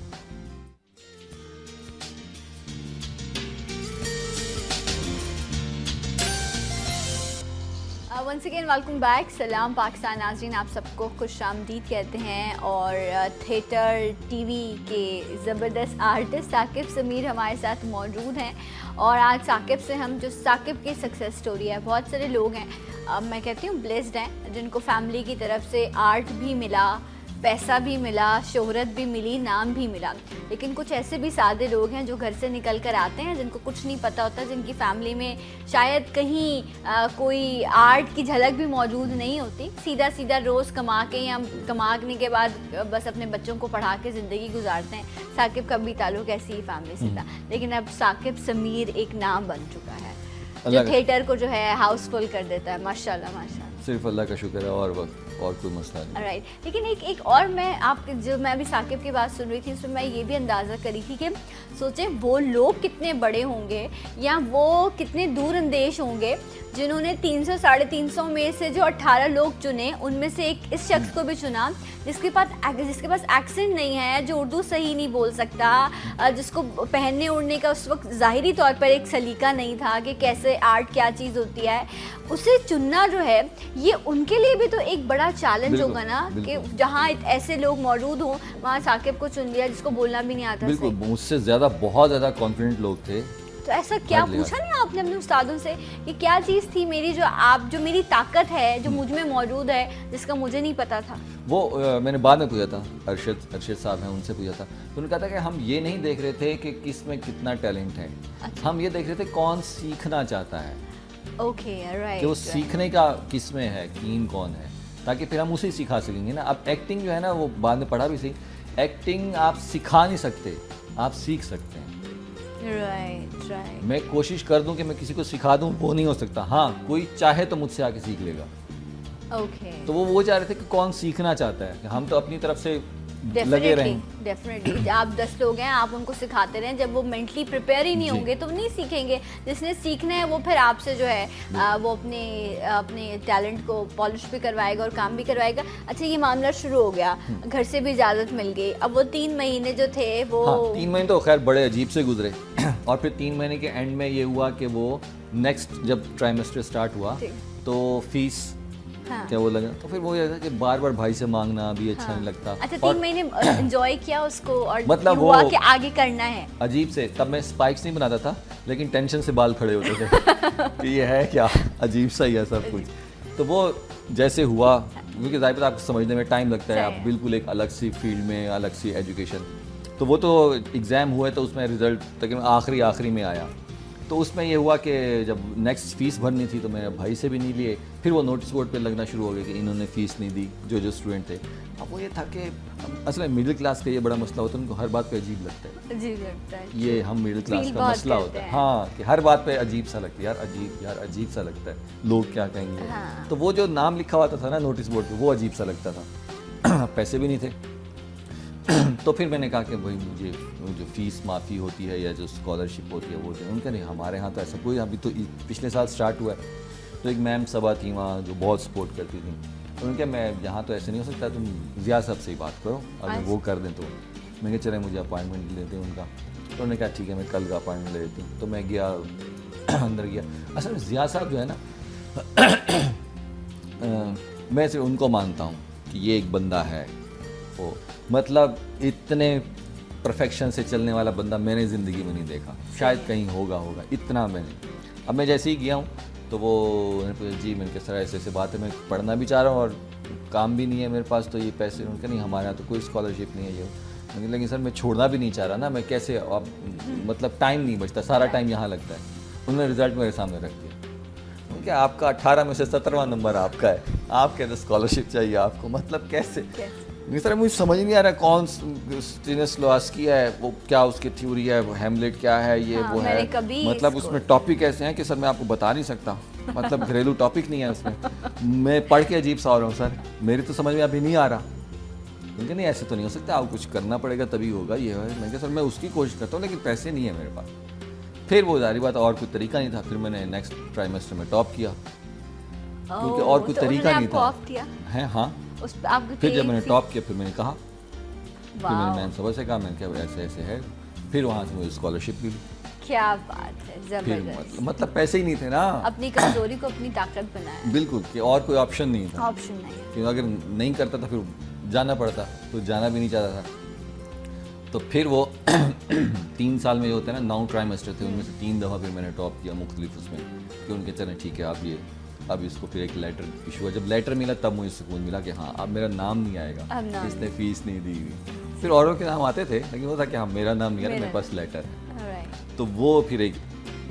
Once again welcome back. सलाम पाकिस्तान नाज़रीन, आप सबको खुशामदीद कहते हैं। और थिएटर टीवी के ज़बरदस्त आर्टिस्ट साकिब समीर हमारे साथ मौजूद हैं। और आज साकिब से हम जो साकिब की सक्सेस स्टोरी है, बहुत सारे लोग हैं, मैं कहती हूँ ब्लेस्ड हैं, जिनको फैमिली की तरफ से आर्ट भी मिला, पैसा भी मिला, शोहरत भी मिली, नाम भी मिला। लेकिन कुछ ऐसे भी सादे लोग हैं जो घर से निकल कर आते हैं, जिनको कुछ नहीं पता होता, जिनकी फैमिली में शायद कहीं कोई आर्ट की झलक भी मौजूद नहीं होती। सीधा सीधा रोज़ कमा के या कमाने के बाद बस अपने बच्चों को पढ़ा के ज़िंदगी गुजारते हैं। साकिब का भी ताल्लुक ऐसी ही फैमिली से था, लेकिन अब साकिब समीर एक नाम बन चुका है जो थिएटर को जो है हाउसफुल कर देता है। माशाल्लाह माशाल्लाह, सिर्फ अल्लाह का शुक्र है और कोई मसला नहीं। राइट, लेकिन एक और मैं अभी साकिब की बात सुन रही थी, उसमें मैं ये भी अंदाज़ा करी थी कि सोचें वो लोग कितने बड़े होंगे या वो कितने दूर अंदेश होंगे जिन्होंने 300 350 में से जो 18 लोग चुने, उनमें से एक इस शख्स को भी चुना जिसके पास एक्सेंट नहीं है, जो उर्दू सही नहीं बोल सकता, जिसको पहनने ओढ़ने का उस वक्त ज़ाहिरी तौर पर एक सलीका नहीं था कि कैसे आर्ट क्या चीज़ होती है। उसे चुनना जो है ये उनके लिए भी तो एक बड़ा चैलेंज होगा ना, कि जहाँ ऐसे लोग मौजूद हों, वहाँ साकिब को चुन लिया जिसको बोलना भी नहीं आता। बिल्कुल, मुझसे ज़्यादा बहुत ज़्यादा कॉन्फिडेंट लोग थे। तो ऐसा क्या पूछा नहीं आपने अपने उस्तादों से कि क्या चीज़ थी मेरी जो मेरी ताकत है, जो मुझ में मौजूद है, जिसका मुझे नहीं पता था? वो मैंने बाद में पूछा था, अरशद साहब हैं, उनसे पूछा था, तो उन्होंने कहा था कि हम ये नहीं देख रहे थे कि किस में कितना टैलेंट है। अच्छा। हम ये देख रहे थे कौन सीखना चाहता है। ओके, राइट, कि वो सीखने का किस में है, कीन कौन है, ताकि फिर हम उसे सिखा सकेंगे ना। अब एक्टिंग जो है ना, वो बाद में पढ़ा भी सही, एक्टिंग आप सिखा नहीं सकते, आप सीख सकते हैं। राइट। मैं कोशिश कर दूं कि मैं किसी को सिखा दूं, वो नहीं हो सकता। हाँ, कोई चाहे तो मुझसे आके सीख लेगा। ओके। तो वो चाह रहे थे कि कौन सीखना चाहता है, कि हम तो अपनी तरफ से लगे रहें। डेफिनेटली आप 10 लोग हैं, आप उनको सिखाते रहें, जब वो मेंटली प्रिपेयर ही नहीं होंगे तो नहीं सीखेंगे। जिसने सीखना है वो फिर आपसे जो है वो अपने टैलेंट को पॉलिश भी करवाएगा और काम भी करवाएगा। अच्छा, ये मामला शुरू हो गया, घर से भी इजाज़त मिल गई। अब वो 3 महीने जो थे वो 3 महीने तो खैर बड़े अजीब से गुजरे। और फिर 3 महीने के एंड में ये हुआ कि वो नेक्स्ट जब ट्राइमेस्टर स्टार्ट हुआ तो फीस क्या वो लगा, तो फिर वो ये था कि बार बार भाई से मांगना भी अच्छा नहीं लगता। अच्छा, 3 महीने एंजॉय किया उसको और मतलब हुआ कि आगे करना है। अजीब से, तब मैं स्पाइक्स नहीं बनाता था, लेकिन टेंशन से बाल खड़े होते थे कि ये है क्या, अजीब सा ही है सब कुछ। तो वो जैसे हुआ, क्योंकि ज़ाहिर बात आपको समझने में टाइम लगता है, आप बिल्कुल एक अलग सी फील्ड में, अलग सी एजुकेशन। तो वो तो एग्ज़ाम हुए तो उसमें रिज़ल्ट तकरीबन आखिरी में आया। तो उसमें ये हुआ कि जब नेक्स्ट फ़ीस भरनी थी तो मेरे भाई से भी नहीं लिए, फिर वो नोटिस बोर्ड पे लगना शुरू हो गया कि इन्होंने फ़ीस नहीं दी जो स्टूडेंट थे। अब वो ये था कि असल में मिडिल क्लास का ये बड़ा मसला होता है, उनको हर बात पे अजीब लगता है। ये हम मिडिल क्लास का मसला होता है, हाँ, कि हर बात पे अजीब सा लगता है, यार अजीब सा लगता है, लोग क्या कहेंगे। हाँ। तो वो जो नाम लिखा हुआ था ना नोटिस बोर्ड पे, वो अजीब सा लगता था। पैसे भी नहीं थे। तो फिर मैंने कहा कि भाई मुझे जो फ़ीस माफ़ी होती है या जो स्कॉलरशिप होती है वो दे। उनका नहीं, हमारे यहाँ तो ऐसा कोई, अभी तो पिछले साल स्टार्ट हुआ है। तो एक मैम सबा थी वहाँ जो बहुत सपोर्ट करती थी, उनके मैं यहाँ तो ऐसे नहीं हो सकता, तुम ज़िया साहब से ही बात करो, अगर वो कर दें तो। मैं कहा चले मुझे अपॉइंटमेंट लेते हैं उनका। तो उन्होंने कहा ठीक है, मैं कल का अपॉइंटमेंट ले लेती हूँ। तो मैं गया, अंदर गया। असल में ज़िया साहब जो है ना, मैं सिर्फ उनको मानता हूँ कि ये एक बंदा है, वो मतलब इतने परफेक्शन से चलने वाला बंदा मैंने ज़िंदगी में नहीं देखा, शायद कहीं होगा, इतना मैंने। अब मैं जैसे ही गया हूँ तो वो जी, मैंने कहा सर ऐसे बात है, मैं पढ़ना भी चाह रहा हूँ और काम भी नहीं है मेरे पास, तो ये पैसे। उनका नहीं, हमारे यहाँ तो कोई स्कॉलरशिप नहीं है ये। मैंने, लेकिन सर मैं छोड़ना भी नहीं चाह रहा ना, मैं कैसे, अब मतलब टाइम नहीं बचता, सारा टाइम यहाँ लगता है। उन्होंने रिज़ल्ट मेरे सामने रख दिया। उनके आपका 18 में से 17वां नंबर आपका है, आप कहते स्कॉलरशिप चाहिए आपको, मतलब कैसे? नहीं सर, मुझे समझ नहीं आ रहा कौन स्टेनिस्लॉवस्की है, वो क्या उसकी थ्योरी है, वो हैमलेट क्या है, ये वो है, मतलब उसमें टॉपिक ऐसे हैं कि सर मैं आपको बता नहीं सकता, मतलब घरेलू टॉपिक नहीं है उसमें। मैं पढ़ के अजीब सा हो रहा हूँ सर, मेरी तो समझ में अभी नहीं आ रहा। उनके नहीं, ऐसे तो नहीं हो सकता, आपको कुछ करना पड़ेगा तभी होगा ये है। मैं कहा सर मैं उसकी कोशिश करता हूँ, लेकिन पैसे नहीं है मेरे पास। फिर वो जारी बात, और कोई तरीका नहीं था। फिर मैंने नेक्स्ट ट्राइमेस्टर में टॉप किया, क्योंकि और कोई तरीका नहीं था। है हाँ, फिर जब मैंने टॉप किया, फिर मैंने कहा, फिर मैंने मैम सबा से कहा, मैंने कहा ऐसे ऐसे है। फिर वहाँ से मुझे स्कॉलरशिप मिली। क्या बात है, फिर जबरदस्त। मतलब पैसे ही नहीं थे ना, अपनी कमजोरी को अपनी ताकत बनाया। बिल्कुल, कि और कोई ऑप्शन नहीं था, ऑप्शन नहीं है। क्योंकि अगर नहीं करता था फिर जाना पड़ता, तो जाना भी नहीं चाहता था। तो फिर वो 3 साल में जो होते हैं ना 9 ट्राइमेस्टर थे, उनमें से 3 दफ़ा फिर मैंने टॉप किया मुख्तलिफ उसमें, कि उनके चलें ठीक है आप ये, अब इसको फिर एक लेटर इशू हुआ। जब लेटर मिला तब मुझे सुकून मिला कि हाँ अब मेरा नाम नहीं आएगा, अब नाम इसने फीस नहीं दी हुई। फिर औरों के नाम आते थे, लेकिन वो था कि हाँ मेरा नाम नहीं आ रहा, मेरे पास लेटर है। Alright. तो वो फिर एक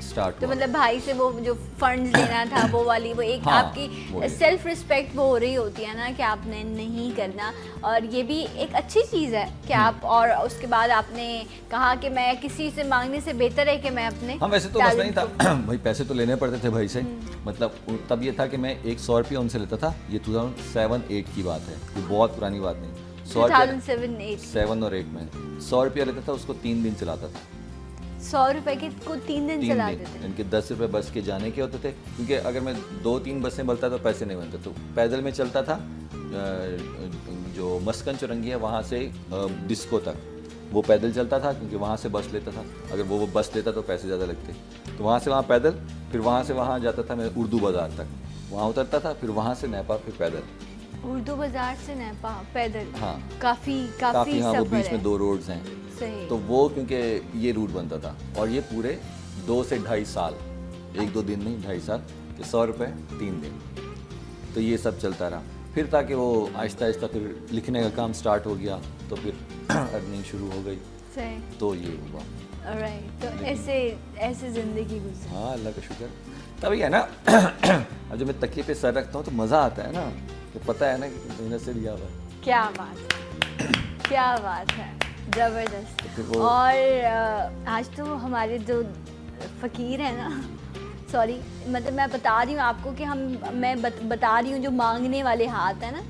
स्टार्ट तो हुआ। मतलब भाई से वो जो फंड्स लेना था वो वाली वो एक हाँ, आपकी वो सेल्फ रिस्पेक्ट वो हो रही होती है ना कि आपने नहीं करना, और ये भी एक अच्छी चीज़ है कि आप, और उसके बाद आपने कहा कि मैं किसी से मांगने से बेहतर है कि मैं अपने हाँ वैसे तो मसला नहीं था भाई, पैसे तो लेने पड़ते थे भाई से। मतलब तब ये था कि मैं 100 रुपये उनसे लेता था, ये 2007-8 की बात है, ये बहुत पुरानी बात नहीं। 100 रुपये 7 और 8 में 100 रुपया लेता था, उसको 3 दिन चलाता था। 100 रुपए के को 3 दिन चला देते थे। इनके 10 रुपये बस के जाने के होते थे, क्योंकि अगर मैं 2-3 बसें बलता तो पैसे नहीं बनते, तो पैदल में चलता था जो मस्कन चौरंगी है वहाँ से डिस्को तक, वो पैदल चलता था क्योंकि वहाँ से बस लेता था। अगर वो बस लेता तो पैसे ज़्यादा लगते, तो वहाँ से वहाँ पैदल, फिर वहाँ से वहाँ जाता था मैं उर्दू बाज़ार तक, वहाँ उतरता था, फिर वहाँ से नेपा, फिर पैदल। उर्दू बाजार से नेपा पैदल? हाँ काफ़ी हाँ, वो सफर बीच है। में 2 रोड्स हैं। सही। तो वो क्योंकि ये रूट बनता था, और ये पूरे 2 से 2.5 साल, 1-2 दिन नहीं 2.5 साल, कि 100 रुपये 3 दिन, तो ये सब चलता रहा। फिर ताकि वो आहिस्ता आहिस्ता फिर लिखने का काम स्टार्ट हो गया, तो फिर अर्निंग शुरू हो गई, सही। तो ये हुआ। ऑलराइट, तो ऐसे ज़िंदगी गुजरी। हाँ अल्लाह का शुक्र। तभी है ना अब जब मैं तकिए पे सर रखता हूँ तो मज़ा आता है ना, तो पता है ना कि मेहनत से लिया हुआ है। क्या बात है, क्या बात है, ज़बरदस्त। फिर और आज तो हमारे जो फ़कीर हैं ना, सॉरी मतलब मैं बता रही हूँ आपको कि मैं बता रही हूँ जो मांगने वाले हाथ हैं ना,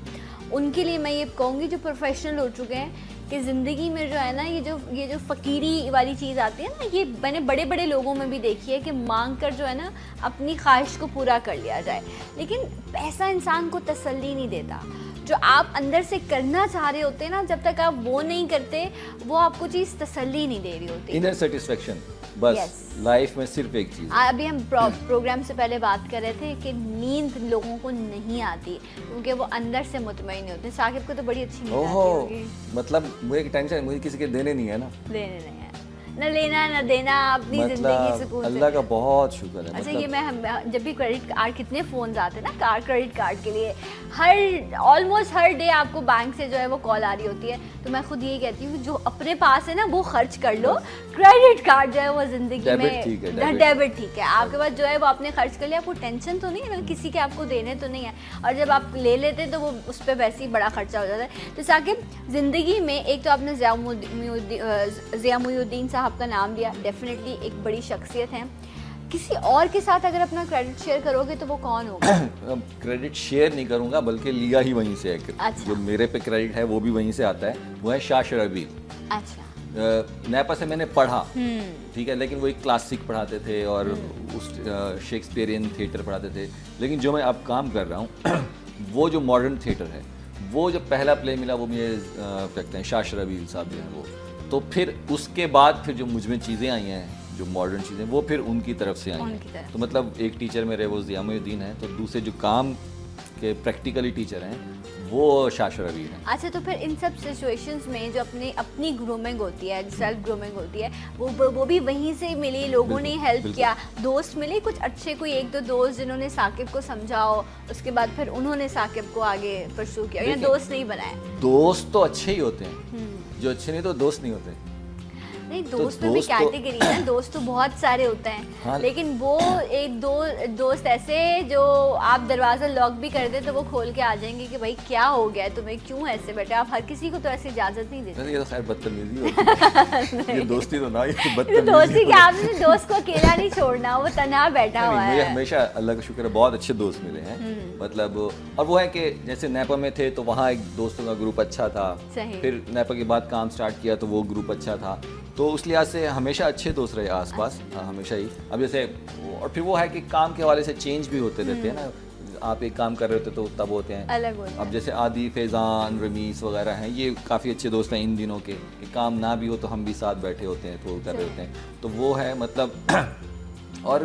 उनके लिए मैं ये कहूँगी जो प्रोफेशनल हो चुके हैं कि ज़िंदगी में जो है ना ये जो फ़कीरी वाली चीज़ आती है ना, ये मैंने बड़े बड़े लोगों में भी देखी है कि मांग कर जो है ना अपनी ख्वाहिश को पूरा कर लिया जाए, लेकिन पैसा इंसान को तसल्ली नहीं देता। जो आप अंदर से करना चाह रहे होते हैं ना, जब तक आप वो नहीं करते वो आपको चीज़ तसल्ली नहीं दे रही होती। इनर सेटिस्फेक्शन बस। Yes. लाइफ में सिर्फ एक चीज़। अभी हम प्रोग्राम से पहले बात कर रहे थे कि नींद लोगों को नहीं आती क्योंकि वो अंदर से मुतमईन नहीं होते। साकिब को तो बड़ी अच्छी नींद आती ओहो, होगी। मतलब मुझे टेंशन है, मुझे किसी के देने नहीं है ना, लेने नहीं है, न लेना न देना, अपनी जिंदगी मतलब सुकून अल्लाह से। का बहुत शुक्र है। अच्छा, मतलब ये मैं जब भी क्रेडिट कार्ड, कितने फ़ोन आते हैं ना क्रेडिट कार्ड के लिए, ऑलमोस्ट हर डे आपको बैंक से जो है वो कॉल आ रही होती है, तो मैं खुद यही कहती हूँ जो अपने पास है ना वो खर्च कर लो, क्रेडिट कार्ड जो है वो ज़िंदगी में डेबिट ठीक है, आपके पास जो है वो आपने खर्च कर लिया, आपको टेंशन तो नहीं है, किसी के आपको देने तो नहीं है, और जब आप ले लेते हैं तो वो उस पर वैसे ही बड़ा खर्चा हो जाता है। तो साकिब, ज़िंदगी में एक तो आपने ज़िया मुहीउद्दीन साहब का नाम लिया, डेफिनेटली एक बड़ी शख्सियत है। किसी और के साथ अगर अपना क्रेडिट शेयर करोगे तो वो कौन होगा? क्रेडिट शेयर नहीं करूंगा, बल्कि लिया ही वहीं से है। अच्छा। जो मेरे पे क्रेडिट है वो भी वहीं से आता है, वो है शाह शरबील। अच्छा। नेपा से मैंने पढ़ा, ठीक है, लेकिन वो एक क्लासिक पढ़ाते थे और उस शेक्सपियरियन थिएटर पढ़ाते थे, लेकिन जो मैं अब काम कर रहा हूँ वो जो मॉडर्न थिएटर है, वो जो पहला प्ले मिला वो मुझे कहते हैं शाह शरबील साहब जो हैं वो, तो फिर उसके बाद फिर जो मुझ में चीज़ें आई हैं, जो मॉडर्न चीज़ें, वो फिर उनकी तरफ से आई हैं। तो मतलब एक टीचर मेरे वो ज़िया मुहीउद्दीन है, तो दूसरे जो काम के प्रैक्टिकली टीचर हैं वो शाह शरबील हैं। अच्छा, तो फिर इन सब सिचुएशंस में जो अपनी ग्रूमिंग होती है, सेल्फ ग्रूमिंग होती है, वो भी वहीं से मिली, लोगों ने हेल्प किया, दोस्त मिले कुछ अच्छे, कोई 1-2 दोस्त जिन्होंने साकिब को समझाओ, उसके बाद फिर उन्होंने साकिब को आगे परस्यू किया, या दोस्त नहीं बनाए? दोस्त तो अच्छे ही होते हैं, जो अच्छे नहीं तो दोस्त नहीं होते। नहीं, दोस्त में भी कैटेगरी है ना, दोस्त तो बहुत सारे होते हैं। हाँ, लेकिन वो एक दोस्त ऐसे जो आप दरवाज़ा लॉक भी कर दे तो वो खोल के आ जाएंगे कि भाई क्या हो गया है तुम्हें, क्यों ऐसे बैठे। आप हर किसी को तो ऐसे इजाज़त नहीं देते। ये तो खैर बदतमीजी होती है। ये दोस्ती तो ना, ये तो बदतमीजी। दोस्ती क्या, आपने दोस्त को अकेला नहीं छोड़ना, वो तनहा बैठा हुआ है। मुझे हमेशा अल्लाह का शुक्र है बहुत अच्छे दोस्त मिले हैं, मतलब, और वो है कि जैसे नेपा में थे तो वहाँ एक दोस्तों का ग्रुप अच्छा था, फिर नेपा के बाद काम स्टार्ट किया तो वो ग्रुप अच्छा था, तो उस लिहाज से हमेशा अच्छे दोस्त रहे आसपास, हमेशा ही। अब जैसे और फिर वो है कि काम के हवाले से चेंज भी होते रहते हैं ना, आप एक काम कर रहे होते तो तब होते हैं अलग होता है। अब जैसे आदि, फैज़ान, रमीस वगैरह हैं, ये काफ़ी अच्छे दोस्त हैं इन दिनों के, कि काम ना भी हो तो हम भी साथ बैठे होते हैं तो कर रहे होते हैं, तो वो है मतलब और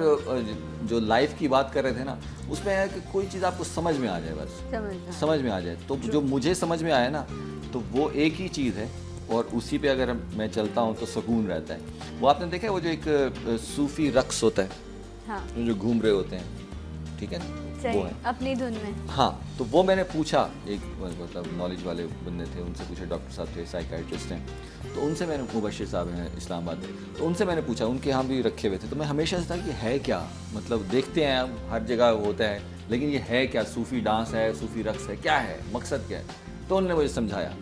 जो लाइफ की बात कर रहे थे ना, उसमें है कि कोई चीज़ आपको समझ में आ जाए, बस समझ में आ जाए। तो जो मुझे समझ में आया ना, तो वो एक ही चीज़ है और उसी पे अगर मैं चलता हूँ तो सुकून रहता है। वो आपने देखा है वो जो एक सूफी रक्स होता है, हाँ, जो घूम रहे होते हैं, ठीक है, वो है अपनी धुन में। हाँ, तो वो मैंने पूछा, एक मतलब नॉलेज वाले बंदे थे, उनसे पूछा, डॉक्टर साहब थे, साइकाइट्रिस्ट हैं, तो उनसे मैंने, मुबशिर साहब हैं इस्लामाबाद में, तो उनसे मैंने पूछा, उनके यहाँ भी रखे हुए थे, तो मैं हमेशा से था कि है क्या, मतलब देखते हैं हम हर जगह होता है, लेकिन ये है क्या, सूफी डांस है, सूफी रक्स है, क्या है, मकसद क्या है। तो उन्होंने मुझे समझाया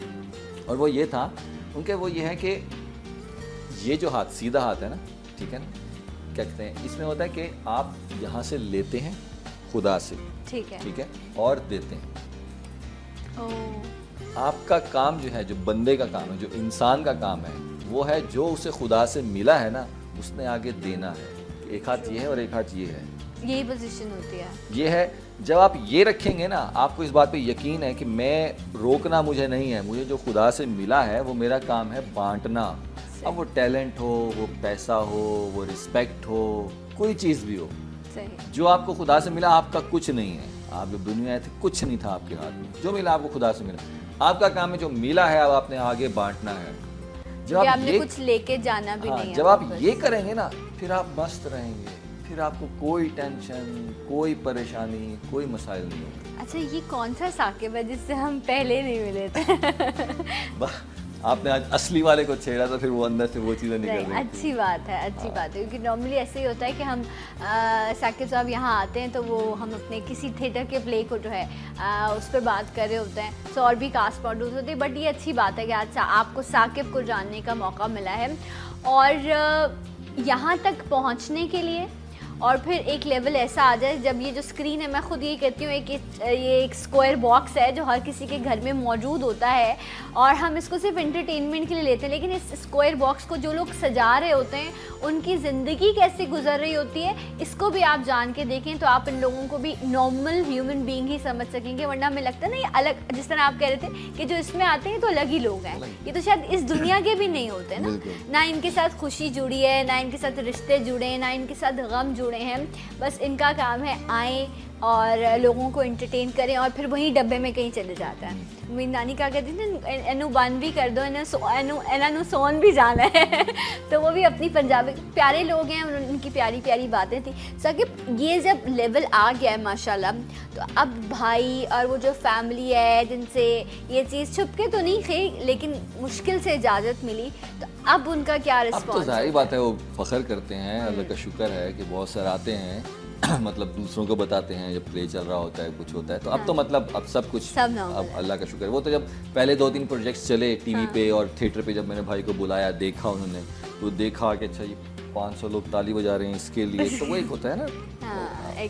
और वो ये था उनके, वो ये है कि ये जो हाथ, सीधा हाथ है ना, ठीक है ना, क्या कहते हैं, इसमें होता है कि आप यहाँ से लेते हैं खुदा से, ठीक है, और देते हैं। आपका काम जो है, जो बंदे का काम है, जो इंसान का काम है, वो है जो उसे खुदा से मिला है ना, उसने आगे देना है। एक हाथ ये है और एक हाथ ये है, यही पोजीशन होती है, ये है। जब आप ये रखेंगे ना, आपको इस बात पे यकीन है कि मैं रोकना मुझे नहीं है, मुझे जो खुदा से मिला है वो मेरा काम है बांटना। अब वो टैलेंट हो, वो पैसा हो, वो रिस्पेक्ट हो, कोई चीज़ भी हो, सही। जो आपको खुदा से मिला, आपका कुछ नहीं है, आप जब दुनिया आए थे कुछ नहीं था आपके हाथ में, जो मिला आपको खुदा से मिला, आपका काम है जो मिला है अब आपने आगे बांटना है। जब आपने कुछ लेके जाना भी नहीं है, जब आप ये करेंगे ना, फिर आप मस्त रहेंगे, फिर आपको कोई टेंशन, कोई परेशानी, कोई मसाइल नहीं होगा। अच्छा, ये कौन सा साकिब है जिससे हम पहले नहीं मिले थे? आपने आज असली वाले को छेड़ा तो फिर वो अंदर से वो चीज़ें निकल रही। अच्छी बात है, अच्छी बात है, क्योंकि नॉर्मली ऐसे ही होता है कि हम साकिब साहब यहाँ आते हैं तो वो हम अपने किसी थिएटर के प्ले को जो है उस पर बात कर रहे होते हैं, तो और भी कास्ट प्रोड्यूस होते हैं, बट ये अच्छी बात है कि अच्छा आपको साकिब को जानने का मौका मिला है। और यहाँ तक पहुँचने के लिए और फिर एक लेवल ऐसा आ जाए जब ये जो स्क्रीन है, मैं खुद ये कहती हूँ ये एक स्क्वायर बॉक्स है जो हर किसी के घर में मौजूद होता है और हम इसको सिर्फ एंटरटेनमेंट के लिए लेते हैं, लेकिन इस स्क्वायर बॉक्स को जो लोग सजा रहे होते हैं उनकी ज़िंदगी कैसे गुजर रही होती है, इसको भी आप जान के देखें तो आप इन लोगों को भी नॉर्मल ह्यूमन बीइंग ही समझ सकेंगे। वरना हमें लगता है ना ये अलग, जिस तरह आप कह रहे थे कि जो इसमें आते हैं तो अलग ही लोग हैं, ये तो शायद इस दुनिया के भी नहीं होते ना इनके साथ खुशी जुड़ी है, ना इनके साथ रिश्ते जुड़े हैं, ना इनके साथ गम जुड़े हैं, बस इनका काम है आए और लोगों को एंटरटेन करें और फिर वही डब्बे में कहीं चले जाता है। मेरी नानी क्या कहती थी, एनु बंद भी कर दो, एनु सोन भी जाना है। तो वो भी अपनी पंजाबी प्यारे लोग हैं, उनकी प्यारी प्यारी बातें थी। साकिब ये जब लेवल आ गया है माशाल्लाह, तो अब भाई और वो जो फैमिली है जिनसे ये चीज़ छुप के तो नहीं थी लेकिन मुश्किल से इजाज़त मिली, तो अब उनका क्या रिस्पॉन्स? अब तो जाहिर बात है वो फ़ख्र करते हैं, अल्लाह का शुक्र है कि बहुत सारे आते हैं मतलब दूसरों को बताते हैं जब प्ले चल रहा होता है, कुछ होता है तो अब तो मतलब अब सब कुछ अब अल्लाह का शुक्र है। वो तो जब पहले 2-3 प्रोजेक्ट्स चले टीवी पे और थिएटर पे, जब मैंने भाई को बुलाया, देखा उन्होंने, तो देखा कि अच्छा ये 500 लोग ताली बजा रहे हैं इसके लिए, तो वो एक होता है ना,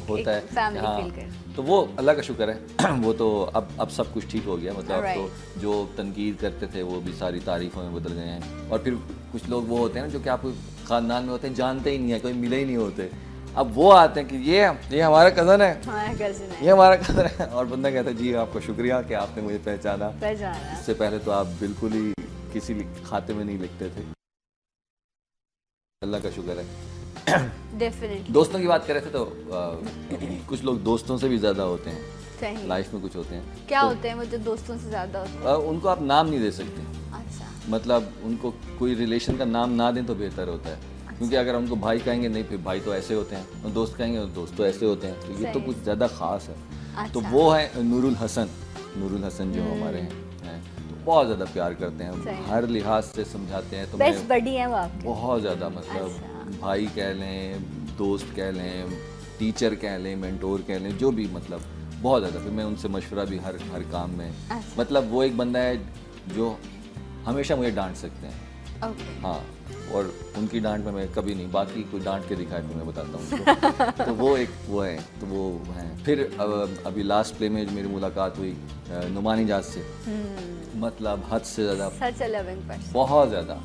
होता है हाँ, तो वो अल्लाह का शुक्र है। वो तो अब सब कुछ ठीक हो गया, मतलब अब तो जो तनकीद करते थे वो भी सारी तारीफ़ों में बदल गए हैं। और फिर कुछ लोग वो होते हैं ना जो कि आपको ख़ानदान में होते हैं, जानते ही नहीं है, कोई मिले ही नहीं होते, अब वो आते हैं कि ये हमारा कज़न है, ये हमारा कज़न है, और बंदा कहता है जी आपको शुक्रिया कि आपने मुझे पहचाना। इससे पहले तो आप बिल्कुल ही किसी खाते में नहीं लिखते थे, अल्लाह का शुक्र है। डेफिनेटली दोस्तों की बात कर रहे थे तो कुछ लोग दोस्तों से भी ज़्यादा होते हैं लाइफ में, कुछ होते हैं क्या होते हैं वो जो दोस्तों से ज़्यादा होते हैं? उनको आप नाम नहीं दे सकते। अच्छा, मतलब उनको कोई रिलेशन का नाम ना दें तो बेहतर होता है, क्योंकि अगर उनको भाई कहेंगे नहीं फिर भाई तो ऐसे होते हैं, और दोस्त कहेंगे तो दोस्त तो ऐसे होते हैं, तो ये तो कुछ ज़्यादा ख़ास है। अच्छा। तो वो है नूरुल हसन जो हमारे हैं, तो बहुत ज़्यादा प्यार करते हैं, हर लिहाज से समझाते हैं, तो बेस्ट बडी है वो आपके, बहुत ज़्यादा, मतलब भाई कह लें, दोस्त कह लें, टीचर कह लें, मेंटोर कह लें, जो भी, मतलब बहुत ज़्यादा। फिर मैं उनसे मशवरा भी हर काम में, मतलब वो एक बंदा है जो हमेशा मुझे डांट सकते हैं। हाँ, और उनकी डांट में मैं कभी नहीं, बाकी कोई डांट के दिखाए तो मैं बताता हूँ। तो वो एक वो है, तो वो है। फिर अभी लास्ट प्ले में मेरी मुलाकात हुई नुमानी जाज से, मतलब हद से ज़्यादा, बहुत ज़्यादा,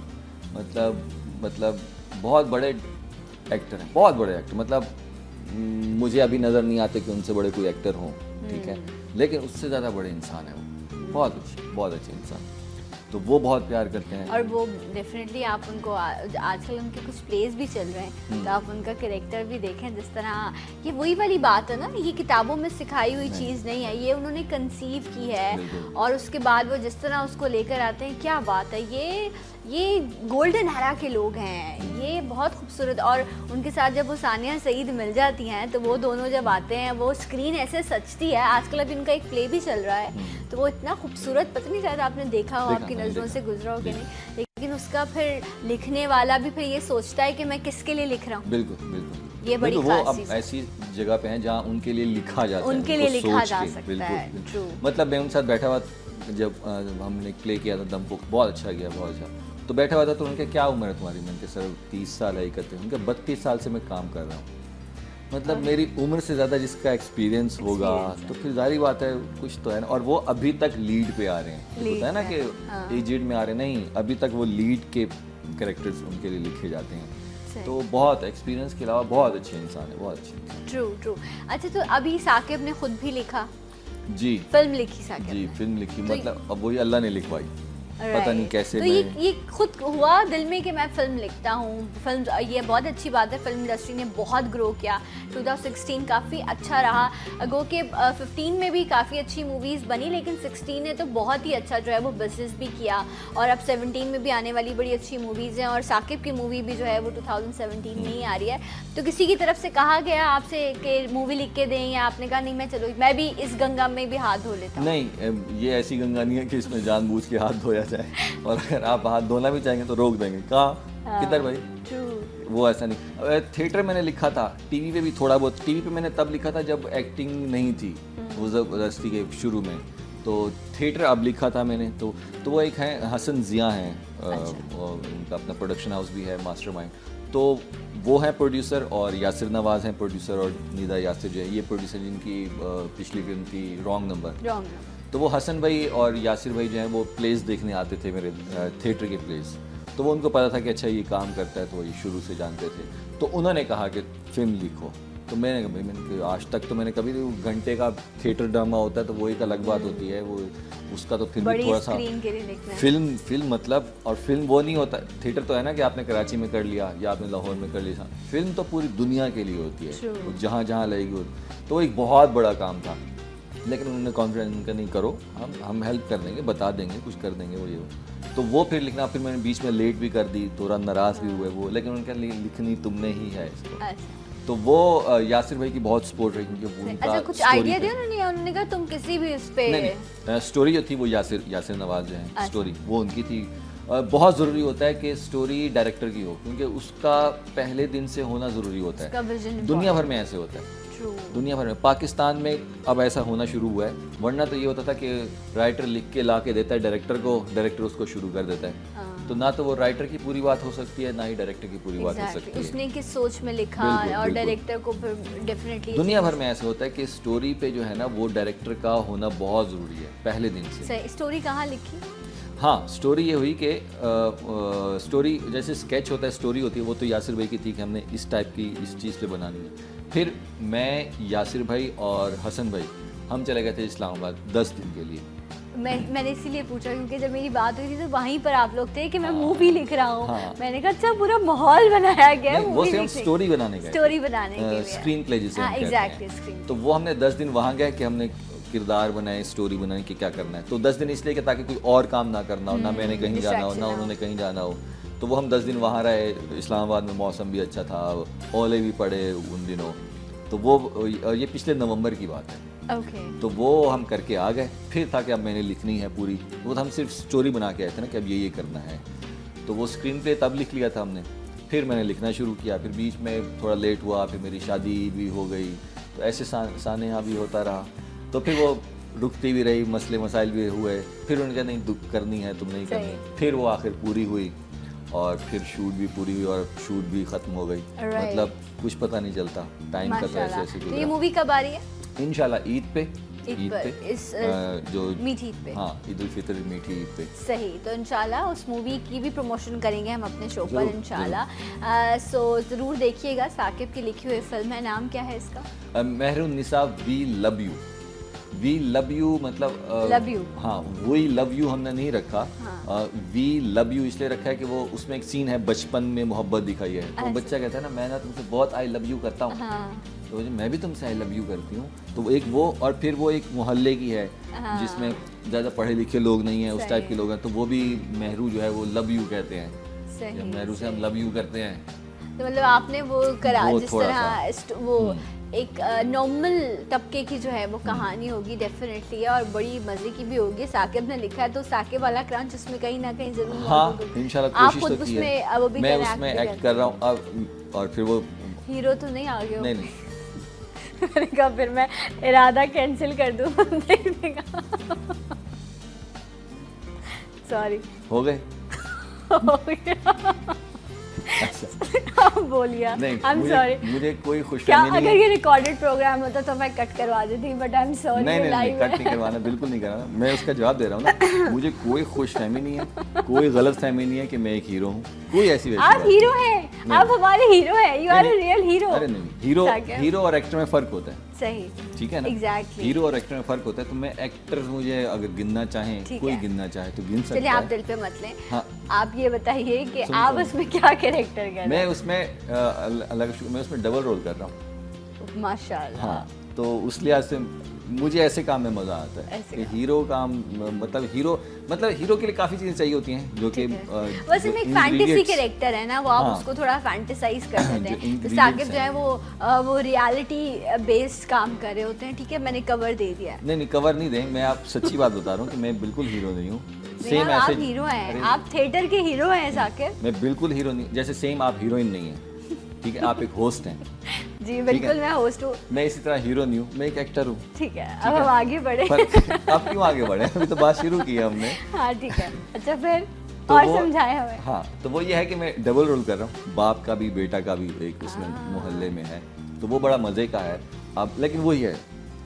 मतलब बहुत बड़े एक्टर हैं, बहुत बड़े एक्टर, मतलब मुझे अभी नज़र नहीं आते कि उनसे बड़े कोई एक्टर हों, ठीक है, लेकिन उससे ज़्यादा बड़े इंसान है वो, बहुत अच्छे इंसान, तो वो बहुत प्यार करते हैं। और वो डेफिनेटली आप उनको आजकल उनके कुछ प्लेस भी चल रहे हैं, तो आप उनका कैरेक्टर भी देखें जिस तरह, ये वही वाली बात है ना, ये किताबों में सिखाई हुई चीज़ नहीं है, ये उन्होंने कंसीव की है और उसके बाद वो जिस तरह उसको लेकर आते हैं, क्या बात है, ये गोल्डन एरा के लोग हैं, ये बहुत खूबसूरत। और उनके साथ जब वो सानिया सईद मिल जाती हैं तो वो दोनों जब आते हैं, वो स्क्रीन ऐसे सजती है, आजकल अभी उनका एक प्ले भी चल रहा है, तो वो इतना खूबसूरत, पता नहीं शायद आपने देखा हो, आपकी नज़रों से गुजरा हो कि नहीं, लेकिन उसका फिर लिखने वाला भी फिर ये सोचता है कि मैं किसके लिए लिख रहा हूँ। बिल्कुल ये बड़ी वो अब ऐसी जगह पे हैं जहाँ उनके लिए लिखा जाता है, उनके लिए लिखा जा सकता है। मतलब मैं उनके साथ बैठा हुआ, जब हमने प्ले किया था दमपुक, बहुत अच्छा गया, बहुत अच्छा, तो बैठा हुआ था तो उनके क्या उम्र है तुम्हारी, मैंने कहा सर 30 साल है, 31, उनके 32 साल से मैं काम कर रहा हूँ, मतलब मेरी उम्र से ज़्यादा जिसका एक्सपीरियंस होगा, तो फिर जाहिर बात है कुछ तो है ना। और वो अभी तक लीड पे आ रहे हैं, होता है ना कि एजेड में आ रहे नहीं, अभी तक वो लीड के कैरेक्टर्स उनके लिए लिखे जाते हैं, तो बहुत एक्सपीरियंस के अलावा बहुत अच्छे इंसान है, बहुत अच्छे। ट्रू। अच्छा, तो अभी साकिब ने खुद भी लिखा? जी, फिल्म लिखी साकिब? जी, फिल्म लिखी, मतलब अब वही अल्लाह ने लिखवाई, पता नहीं कैसे। तो ये खुद हुआ दिल में कि मैं फिल्म लिखता हूँ, फिल्म, ये बहुत अच्छी बात है, फिल्म इंडस्ट्री ने बहुत ग्रो किया, 2016 काफ़ी अच्छा रहा, गो के 15 में भी काफ़ी अच्छी मूवीज़ बनी, लेकिन 16 ने तो बहुत ही अच्छा जो है वो बिजनेस भी किया, और अब 17 में भी आने वाली बड़ी अच्छी मूवीज़ हैं, और साकिब की मूवी भी जो है वो 2017 में ही आ रही है। तो किसी की तरफ से कहा गया आपसे कि मूवी लिख के दें, या आपने कहा नहीं मैं चलो मैं भी इस गंगा में भी हाथ धो लेता हूँ? नहीं, ये ऐसी गंगा नहीं है कि इसमें जानबूझ के हाथ धोया जाए, और अगर आप हाथ धोना भी चाहेंगे तो रोक देंगे, कहाँ किधर भाई, वो ऐसा नहीं। थिएटर मैंने लिखा था, टीवी पे भी थोड़ा बहुत, टीवी पे मैंने तब लिखा था जब एक्टिंग नहीं थी वो ज़बरदस्ती के शुरू में, तो थिएटर अब लिखा था मैंने, तो वो एक है हसन जिया हैं, उनका अपना प्रोडक्शन हाउस भी है मास्टरमाइंड, तो वो हैं प्रोड्यूसर, और यासिर नवाज़ हैं प्रोड्यूसर, और निदा यासिर जो है ये प्रोड्यूसर, जिनकी पिछली फिल्म थी रॉन्ग नंबर। तो वो हसन भाई और यासिर भाई जो हैं वो प्लेस देखने आते थे मेरे थिएटर के प्लेस, तो वो उनको पता था कि अच्छा ये काम करता है, तो ये शुरू से जानते थे, तो उन्होंने कहा कि फिल्म लिखो, तो मैंने कहा भाई, मैंने आज तक तो मैंने कभी नहीं, घंटे का थिएटर ड्रामा होता है तो वो एक अलग बात होती है, वो उसका तो फिर भी थोड़ा सा फिल्म मतलब, और फिल्म वो नहीं होता, थिएटर तो है ना कि आपने कराची में कर लिया या आपने लाहौर में कर लिया, फिल्म तो पूरी दुनिया के लिए होती है, वो जहाँ जहाँ लगेगी, तो एक बहुत बड़ा काम था, लेकिन उन्होंने कॉन्फिडेंस उनका नहीं, करो, हम हेल्प कर देंगे, बता देंगे, कुछ कर देंगे, वो ये तो वो फिर लिखना, फिर मैंने बीच में लेट भी कर दी, थोड़ा नाराज़ भी हुए वो, लेकिन उनका लिखनी तुमने ही है इसको, तो वो यासिर भाई की बहुत सपोर्ट रही, क्योंकि वो अच्छा कुछ आइडिया दिया उन्होंने कहा तुम किसी भी उस पे, स्टोरी जो थी वो यासिर नवाज जो है, स्टोरी वो उनकी थी। बहुत ज़रूरी होता है कि स्टोरी डायरेक्टर की हो, क्योंकि उसका पहले दिन से होना ज़रूरी होता है, दुनिया भर में ऐसे होता है, दुनिया भर में, पाकिस्तान में अब ऐसा होना शुरू हुआ है, वरना तो ये होता था कि राइटर लिख के ला के देता है डायरेक्टर को, डायरेक्टर उसको शुरू कर देता है, तो ना तो वो राइटर की पूरी बात हो सकती है, ना ही डायरेक्टर की पूरी बात हो सकती है, उसने किस सोच में लिखा, और डायरेक्टर को फिर डेफिनेटली दुनिया भर में ऐसा होता है कि स्टोरी पे जो है ना वो डायरेक्टर का होना बहुत ज़रूरी है पहले दिन से। स्टोरी कहाँ लिखी? हाँ, स्टोरी ये हुई कि स्टोरी जैसे स्केच होता है, स्टोरी होती है, वो तो यासिर भाई की थी कि हमने इस टाइप की इस चीज़ पे बनानी है, फिर मैं, यासिर भाई और हसन भाई हम चले गए थे इस्लामाबाद 10 दिन के लिए। मैंने इसीलिए पूछा क्योंकि जब मेरी बात हुई थी तो वहीं पर आप लोग थे कि मैं मूवी लिख रहा हूँ, मैंने कहा अच्छा पूरा माहौल बनाया गया है, वो सिर्फ स्टोरी बनाने का, स्टोरी बनाने के लिए, स्क्रीन प्ले जिसे हम कहते हैं, स्क्रीन, तो वो हमने 10 दिन वहाँ गए कि हमने किरदार बनाए, स्टोरी बनाए कि क्या करना है, तो 10 दिन इसलिए कि ताकि कोई और काम ना करना हो, ना मैंने कहीं जाना हो, ना उन्होंने कहीं जाना हो, तो वो हम 10 दिन वहाँ रहे। इस्लामाबाद में मौसम भी अच्छा था, ओले भी पड़े उन दिनों, तो वो ये पिछले नवंबर की बात है। तो वो हम करके आ गए, फिर था कि अब मैंने लिखनी है पूरी, वो तो हम सिर्फ स्टोरी बना के आए थे ना कि अब ये करना है, तो वो स्क्रीन प्ले तब लिख लिया था हमने, फिर मैंने लिखना शुरू किया, फिर बीच में थोड़ा लेट हुआ, फिर मेरी शादी भी हो गई, तो ऐसे सानेहा भी होता रहा, तो फिर वो रुकती भी रही, मसले मसाइल भी हुए, फिर उन्होंने कहा नहीं दुख करनी है, तुम नहीं करनी, फिर वो आखिर पूरी हुई, और फिर शूट भी पूरी हुई और शूट भी ख़त्म हो गई, मतलब कुछ पता नहीं चलता टाइम का, तो ऐसे ऐसे गुजरा। ये मूवी कब आ रही है? इंशाल्लाह ईद पे, इस जो मीठी ईद पे, हाँ ईद उल फितर मीठी ईद पे, सही, तो इंशाल्लाह उस मूवी की भी प्रमोशन करेंगे हम अपने शो पर इंशाल्लाह, सो ज़रूर देखिएगा। साकिब की लिखी हुई फिल्म है, नाम क्या है इसका? Mehrunnisa we love you, we love you मतलब लव यू, हाँ वही लव यू हमने नहीं रखा, हाँ। वी लव यू इसलिए रखा है कि वो उसमें एक सीन है बचपन में मोहब्बत दिखाई है, तो अच्छा। बच्चा कहता है ना मैं ना तुमसे बहुत आई लव यू करता हूँ, हाँ, तो मैं भी तुमसे आई लव यू करती हूँ, तो एक वो और फिर वो एक मोहल्ले की है हाँ। जिसमें ज़्यादा पढ़े लिखे लोग नहीं हैं, उस सही। टाइप के लोग हैं, तो वो भी मेहरू जो है वो लव यू कहते हैं, सही, जब मेहरू से हम लव यू करते हैं। तो मतलब आपने वो करा वो जिस थोड़ा तरह वो एक नॉर्मल तबके की जो है वो कहानी होगी डेफिनेटली है, और बड़ी मज़े की भी होगी। साकिब ने लिखा है तो साकिब वाला क्रंच उसमें कहीं ना कहीं जरूर हाँ मौजूद होगा। इंशाल्लाह आप कोशिश खुद तो की उसमें है, वो भी मैं कर उसमें एक्ट एक्ट कर रहा हूँ अब, और फिर वो हीरो तो नहीं आ गए हो? नहीं नहीं मैंने कहा फिर मैं इरादा कैंसिल कर दूँ देखने का। सॉरी हो गए। हो गया। अच्छा आप बोलिए। नहीं आई एम सॉरी। मुझे कोई क्या खुशफहमी नहीं अगर है। ये रिकॉर्डेड प्रोग्राम होता तो मैं कट करवा देती, बट आई एम सॉरी। नहीं नहीं नहीं कट नहीं करवाना, बिल्कुल नहीं करवाना, मैं उसका जवाब दे रहा हूँ ना, मुझे कोई खुशफहमी नहीं है, कोई गलत फहमी नहीं है कि मैं एक हीरो हूँ, कोई ऐसी वैसी आप बात हीरो हैं, आप हमारे हीरो हैं, you are a real hero. अरे नहीं, हीरो साकिब। हीरो और एक्टर में फ़र्क होता है, सही, ठीक है ना, एग्जैक्टली। हीरो और एक्टर में फ़र्क होता है, तो मैं एक्टर मुझे अगर गिनना चाहें, ठीक कोई है। गिनना चाहे तो गिन चलिए सकता आप है। दिल पे मत लें, हाँ आप ये बताइए कि सुनता आप हूँ। उसमें क्या कैरेक्टर कर रहे मैं उसमें अल्लाह का शुक्र मैं उसमें डबल रोल कर रहा हूँ। हैं? माशाल्लाह। हाँ तो उस लिहाज से मुझे ऐसे काम में मज़ा आता है ऐसे कि काम। हीरो काम मतलब हीरो के लिए काफ़ी चीज़ें चाहिए होती हैं जो कि ठीक है। वैसे में एक फैंटेसी ingredients- कैरेक्टर है ना, वो आप हाँ। उसको थोड़ा फैंटेसाइज कर देते जो हैं, तो ingredients साकिब जो है हैं। वो रियलिटी बेस्ड काम कर रहे होते हैं। ठीक है, मैंने कवर दे दिया है। नहीं नहीं कवर नहीं दें, मैं आप सच्ची बात बता रहा हूँ कि मैं बिल्कुल हीरो नहीं हूँ। नहीं, सेम आप ऐसे हीरो हैं, अरे, आप थिएटर के हीरो हैं साकिब। मैं बिल्कुल हीरो नहीं, जैसे सेम आप हीरोइन नहीं हैं, ठीक है, आप एक होस्ट हैं, जी बिल्कुल, मैं होस्ट हूँ। मैं इसी तरह हीरो नहीं हूँ, मैं एक एक्टर हूँ। ठीक है, अब हम आगे बढ़े। पर आप क्यों आगे बढ़े, अभी तो बात शुरू की है हमने। हाँ ठीक है, अच्छा फिर तो और वो- समझाए हमें। हाँ तो वो ये है कि मैं डबल रोल कर रहा हूँ, बाप का भी बेटा का भी एक उसमें मोहल्ले में है, तो वो बड़ा मज़े का है। अब लेकिन वही है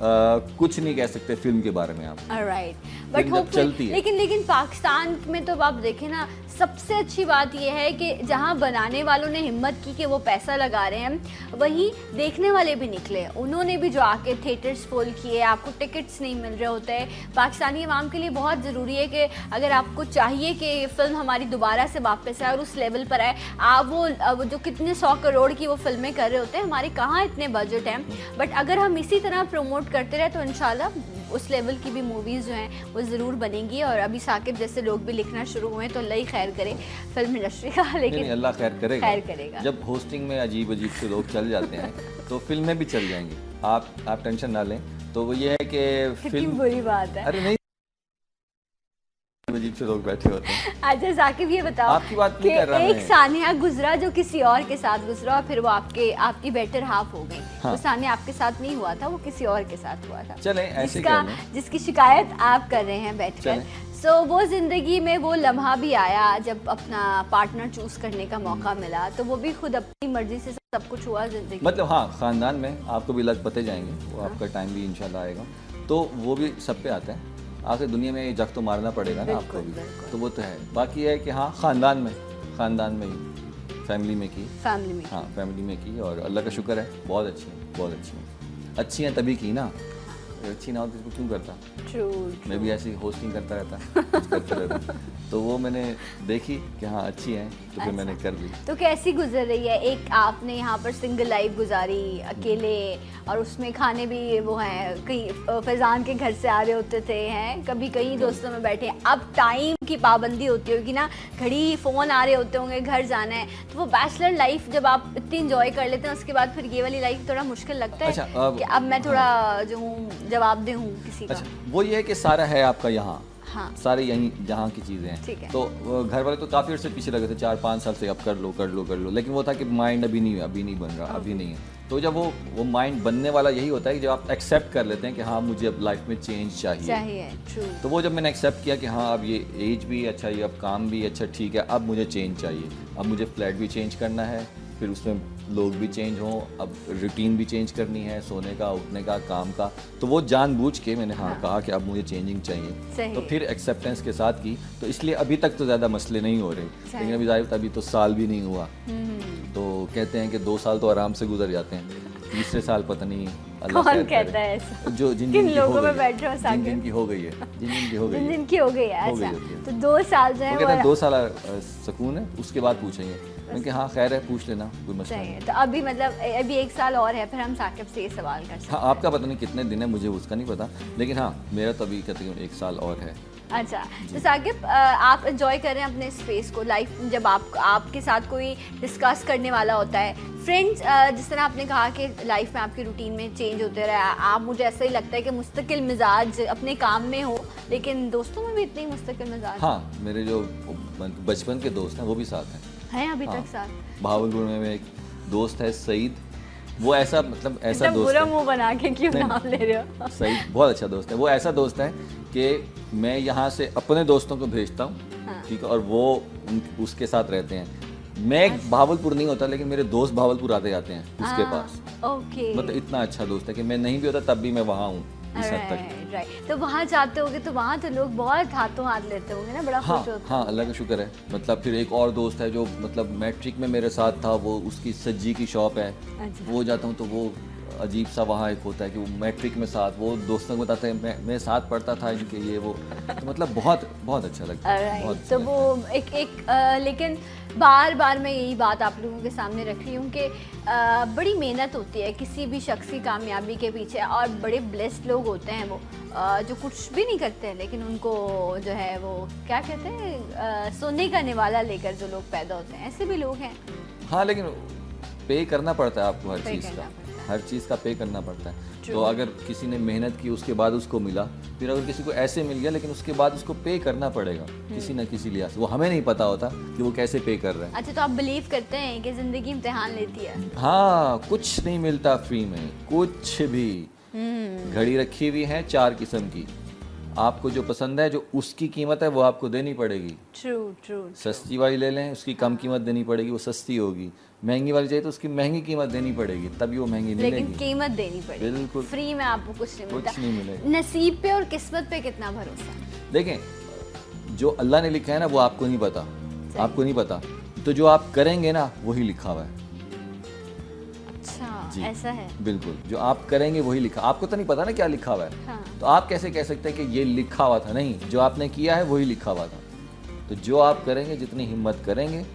कुछ नहीं कह सकते फिल्म के बारे में आप, राइट, बट फिल्म जब चलती है। लेकिन पाकिस्तान में तो आप देखें ना, सबसे अच्छी बात यह है कि जहां बनाने वालों ने हिम्मत की कि वो पैसा लगा रहे हैं, वहीं देखने वाले भी निकले, उन्होंने भी जो आके थिएटर्स फुल किए, आपको टिकट्स नहीं मिल रहे होते हैं। पाकिस्तानी अवाम के लिए बहुत ज़रूरी है कि अगर आपको चाहिए कि ये फिल्म हमारी दोबारा से वापस आए और उस लेवल पर आए, आप वो जो कितने 100 करोड़ की वो फिल्में कर रहे होते हैं, हमारे कहाँ इतने बजट हैं, बट अगर हम इसी तरह प्रमोट करते रहे तो इंशाल्लाह उस लेवल की भी मूवीज़ जो हैं वो ज़रूर बनेंगी। और अभी साकिब जैसे लोग भी लिखना शुरू हुए हैं, तो अल्लाह ही खैर करे फिल्म इंडस्ट्री का। नहीं लेकिन नहीं अल्लाह खैर करेगा, खैर करेगा। जब होस्टिंग में अजीब अजीब से लोग चल जाते हैं तो फिल्में भी चल जाएंगी, आप टेंशन ना लें। तो वो ये है कि कितनी फिल्म बुरी बात है। अरे नहीं अजीब से लोग बैठे होते हैं। अच्छा साकिब ये बताओ आपकी बात कि नहीं कर रहा एक मैं। सानिया गुजरा जो किसी और के साथ गुजरा और फिर वो आपकी बेटर हाफ हो गई। हाँ। वो सानिया आपके साथ नहीं हुआ था, वो किसी और के साथ हुआ था। चलें ऐसे जिसका कह लें। जिसकी शिकायत आप कर रहे हैं बैठकर। चलें। सो वो ज़िंदगी में वो लम्हा भी आया जब अपना पार्टनर चूज़ करने का मौका मिला, तो वो भी खुद अपनी मर्जी से सब कुछ हुआ ज़िंदगी। मतलब हाँ ख़ानदान में आपको भी लग पते जाएंगे, वो आपका टाइम भी इंशाल्लाह आएगा, तो वो भी सब पे आता है। आखिर दुनिया में जग तो मारना पड़ेगा ना आपको भी, बिल्कुल। तो वो तो है। बाकी है कि हाँ ख़ानदान में ही फैमिली में की, फैमिली में। हाँ फैमिली में की, और अल्लाह का शुक्र है बहुत अच्छी है, बहुत अच्छी है। अच्छी हैं तभी की ना, अच्छी ना होती तो क्यों करता। ट्रू। मैं भी ऐसी होस्टिंग करता रहता, कुछ करता रहता, तो वो मैंने देखी कि हाँ अच्छी है, तो फिर मैंने कर ली। तो कैसी गुजर रही है? एक आपने यहाँ पर सिंगल लाइफ गुजारी अकेले, और उसमें खाने भी वो हैं, कहीं फैज़ान के घर से आ रहे होते थे, हैं कभी कहीं दोस्तों में बैठे। अब टाइम की पाबंदी होती होगी ना, घड़ी फ़ोन आ रहे होते होंगे, घर जाना है, तो वो बैचलर लाइफ जब आप इतनी इंजॉय कर लेते हैं, उसके बाद फिर ये वाली लाइफ थोड़ा मुश्किल लगता है। अच्छा, कि अब मैं थोड़ा जो हूँ जवाबदेह हूँ किसी का। अच्छा वो ये है कि सारा है आपका यहाँ, हाँ सारे यहीं जहाँ की चीज़ें हैं, ठीक है। तो घर वाले तो काफ़ी अर्से पीछे लगे थे, 4-5 साल से, अब कर लो, लेकिन वो था कि माइंड अभी नहीं बन रहा, अभी नहीं है। तो जब वो माइंड बनने वाला यही होता है कि जब आप एक्सेप्ट कर लेते हैं कि हाँ मुझे अब लाइफ में चेंज चाहिए। ट्रू। तो वो जब मैंने एक्सेप्ट किया कि हाँ अब ये एज भी अच्छा, ये अब काम भी अच्छा, ठीक है, अब मुझे चेंज चाहिए, अब मुझे फ्लैट भी चेंज करना है, फिर उसमें लोग भी चेंज हों, अब रूटीन भी चेंज करनी है, सोने का, उठने का, काम का, तो वो जानबूझ के मैंने हाँ कहा कि अब मुझे चेंजिंग चाहिए। सही। तो फिर एक्सेप्टेंस के साथ की, तो इसलिए अभी तक तो ज़्यादा मसले नहीं हो रहे, सही। लेकिन अभी जाहिर अभी तो साल भी नहीं हुआ, तो कहते हैं कि 2 साल तो आराम से गुजर जाते हैं। तीसरे साल पता नहीं कौन खैर कहता करे। है ऐसा? जो जिन किन जिनकी हो लोगों में गई बैठ रहे हो है, साकिब? जिन जिनकी हो गई है, जिन जिनकी हो गई जिन है, जिनकी हो गई है हो गई ऐसा, होती है। तो 2 साल जो है वो कहते हैं वो 2 साल सुकून है, उसके बाद पूछेंगे। मैंने कहा हाँ खैर है, पूछ लेना, कोई मसला नहीं। चाहिए। तो अभी मतलब अभी 1 साल और है, फिर हम साकिब से ये सवाल कर सकते हाँ, आपका पता नहीं कितने दिन है, मुझे उसका नहीं पता, लेकिन हाँ मेरा तो अभी तकरीबन 1 साल और है। हैं। अच्छा, तो साकिब आप एंजॉय कर रहे हैं अपने स्पेस को, लाइफ जब आपके साथ कोई डिस्कस करने वाला होता है, फ्रेंड्स जिस तरह आपने कहा कि लाइफ में आपकी रूटीन में चेंज होते रहे, आप मुझे ऐसा ही लगता है कि मुस्तकिल मिजाज अपने काम में हो, लेकिन दोस्तों में भी इतनी मुस्तकिल मिजाज हाँ, मेरे जो बचपन के दोस्त हैं वो भी साथ हैं। हैं अभी हाँ, तक साथ? भावलपुर में मेरा एक दोस्त है सईद, वो ऐसा मतलब ऐसा इतना दोस्त बुरा है, मुंह बना के क्यों नहीं, नाम ले रहे हो? सईद बहुत अच्छा दोस्त है। वो ऐसा दोस्त है कि मैं यहाँ से अपने दोस्तों को भेजता हूँ, हाँ। ठीक है, और वो उसके साथ रहते हैं। मैं भावलपुर नहीं होता, लेकिन मेरे दोस्त भावलपुर आते जाते हैं उसके पास। ओके, मतलब इतना अच्छा दोस्त है कि मैं नहीं भी होता तब भी मैं वहाँ हूँ इस हद तक। राइट। तो वहाँ जाते होगे तो वहाँ तो लोग बहुत हाथों हाथ लेते होंगे ना, बड़ा हाँ खुश होते हाँ, अल्लाह का शुक्र है। मतलब फिर एक और दोस्त है जो मतलब मैट्रिक में मेरे साथ था, वो उसकी सज्जी की शॉप है, अच्छा। वो जाता हूँ तो वो अजीब सा वहाँ एक होता है कि वो मैट्रिक में साथ, वो दोस्तों को बताते हैं मैं साथ पढ़ता था इनके, ये वो, तो मतलब बहुत बहुत अच्छा लगता है। राइट, बहुत तो अच्छा वो लेकिन बार बार मैं यही बात आप लोगों के सामने रख रही हूँ कि बड़ी मेहनत होती है किसी भी शख्स की कामयाबी के पीछे, और बड़े ब्लेस्ड लोग होते हैं वो जो कुछ भी नहीं करते हैं, लेकिन उनको जो है वो क्या कहते हैं सोने का निवाला लेकर जो लोग पैदा होते हैं, ऐसे भी लोग हैं। लगता है। हाँ, लेकिन पे करना पड़ता है आपको हर Pay चीज़ करना का, पड़ता है। हर चीज़ का पे करना पड़ता है। True. तो अगर किसी ने मेहनत की उसके बाद उसको मिला, फिर अगर किसी को ऐसे मिल गया लेकिन उसके बाद उसको पे करना पड़ेगा किसी ना किसी लिहाज से, वो हमें नहीं पता होता कि वो कैसे पे कर रहा है। अच्छा, तो आप बिलीव करते हैं कि ज़िंदगी इम्तिहान लेती है? हाँ, कुछ नहीं मिलता फ्री में, कुछ भी। घड़ी रखी हुई है 4 किस्म की, आपको जो पसंद है, जो उसकी कीमत है वो आपको देनी पड़ेगी। True true. सस्ती वाली ले लें, उसकी कम कीमत देनी पड़ेगी, वो सस्ती होगी। महंगी वाली चाहिए तो उसकी महंगी कीमत देनी पड़ेगी, तभी वो महंगी लेकिन मिलेगी। कीमत देनी पड़ेगी, बिल्कुल। फ्री में आपको कुछ नहीं मिलता। कुछ नहीं मिलेगा। नसीब पे और किस्मत पे कितना भरोसा? देखें, जो अल्लाह ने लिखा है ना वो आपको नहीं पता, आपको नहीं पता, तो जो आप करेंगे ना वही लिखा हुआ है। अच्छा, जी। ऐसा है? बिल्कुल, जो आप करेंगे वही लिखा, आपको तो नहीं पता ना क्या लिखा हुआ है। हाँ। तो आप कैसे कह सकते हैं कि ये लिखा हुआ था? नहीं, जो आपने किया है वही लिखा हुआ था। तो जो आप करेंगे, जितनी हिम्मत करेंगे,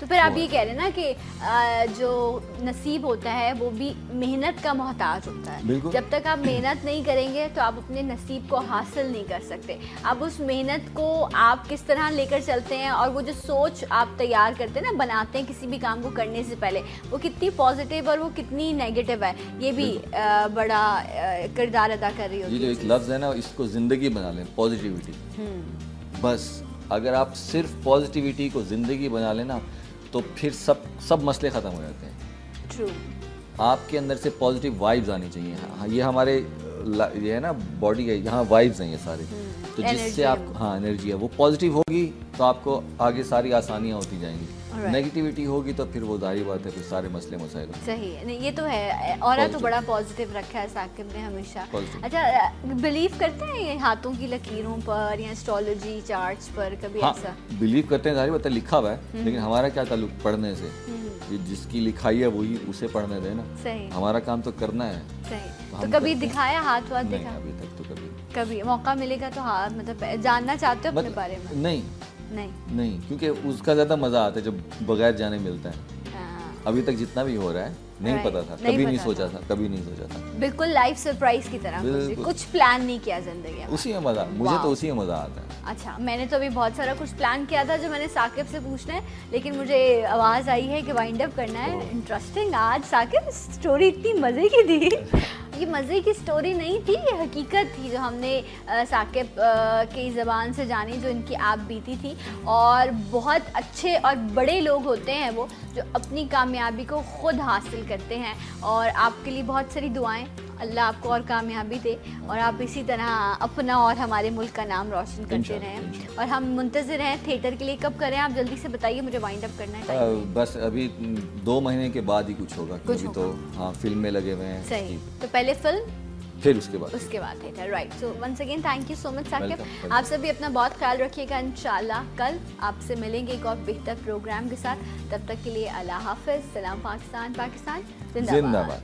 तो फिर आप ये कह रहे हैं ना कि जो नसीब होता है वो भी मेहनत का मोहताज होता है। बिल्कुल। जब तक आप मेहनत नहीं करेंगे तो आप अपने नसीब को हासिल नहीं कर सकते। अब उस मेहनत को आप किस तरह लेकर चलते हैं, और वो जो सोच आप तैयार करते हैं ना, बनाते हैं किसी भी काम को करने से पहले, वो कितनी पॉजिटिव और वो कितनी नेगेटिव है, ये भी बड़ा किरदार अदा कर रही होती ये जो है एक चीज़। लफ्ज़ है ना, इसको ज़िंदगी बना लें, पॉजिटिविटी। बस अगर आप सिर्फ पॉजिटिविटी को ज़िंदगी बना लेना, तो फिर सब मसले ख़त्म हो जाते हैं। ट्रू। आपके अंदर से पॉजिटिव वाइब्स आनी चाहिए। हाँ, ये हमारे ये है ना बॉडी है, यहाँ वाइब्स हैं ये सारे, तो Energy जिससे है आप, वो। हाँ एनर्जी है, वो पॉजिटिव होगी तो आपको आगे सारी आसानियाँ होती जाएंगी। Alright. नेगेटिविटी होगी तो फिर वो जाहिर बात है, फिर सारे मसले मसाइल होंगे। सही है, नहीं ये तो है, और तो Positive. बड़ा पॉजिटिव रखा है साकिब ने हमेशा। Positive. अच्छा, बिलीव करते हैं ये हाथों की लकीरों पर या एस्ट्रोलॉजी चार्ट्स पर कभी हाँ, ऐसा? बिलीव करते हैं, जाहिर बात है लिखा हुआ है, लेकिन हमारा क्या ताल्लुक पढ़ने से? ये जिसकी लिखाई है वही उसे पढ़ने देना, सही हमारा काम तो करना है। सही। हम तो कभी करते हैं। दिखाया हाथ वाथ नहीं, दिखा? अभी तक तो कभी कभी मौका मिलेगा तो हाँ, मतलब जानना चाहते हो अपने मतलब बारे में? नहीं नहीं। नहीं, क्योंकि उसका ज़्यादा मज़ा आता है जब बगैर जाने मिलता है। हाँ, अभी तक जितना भी हो रहा है नहीं Right. पता था, नहीं कभी नहीं पता सोचा था। था, कभी नहीं सोचा था। बिल्कुल लाइफ सरप्राइज की तरह बिल्कुल। कुछ प्लान नहीं किया जिंदगी में। उसी में मज़ा, मुझे Wow. तो उसी में मज़ा आता है। अच्छा, मैंने तो अभी बहुत सारा कुछ प्लान किया था जो मैंने साकिब से पूछना है, लेकिन मुझे आवाज़ आई है कि वाइंड अप करना है। इंटरेस्टिंग, आज साकिब स्टोरी इतनी मज़े की थी। ये मज़े की स्टोरी नहीं थी, ये हकीकत थी जो हमने साकिब की ज़बान से जानी, जो इनकी आप बीती थी। और बहुत अच्छे और बड़े लोग होते हैं वो जो अपनी कामयाबी को ख़ुद हासिल करते हैं, और आपके लिए बहुत सारी दुआएं, अल्लाह आपको और कामयाबी दे, और आप इसी तरह अपना और हमारे मुल्क का नाम रोशन करते इंशाल्लाह, रहें। इंशाल्लाह। और हम मुंतज़िर हैं थिएटर के लिए, कब करें आप जल्दी से बताइए, मुझे वाइंड अप करना है टाइम। बस अभी 2 महीने के बाद ही कुछ होगा, कुछ अभी तो हाँ फिल्म में लगे हुए हैं सही, इसकी, तो पहले फिल्म, फिर उसके बाद उसके बाद theatre. Right, so once again thank you so much Saqib. Welcome, welcome. आप सभी अपना बहुत ख्याल रखिएगा। इंशाल्लाह कल आपसे मिलेंगे एक और बेहतर प्रोग्राम के साथ। तब तक के लिए अल्लाह हाफ़िज़, सलाम पाकिस्तान, पाकिस्तान जिंदाबाद। जिंदाबाद।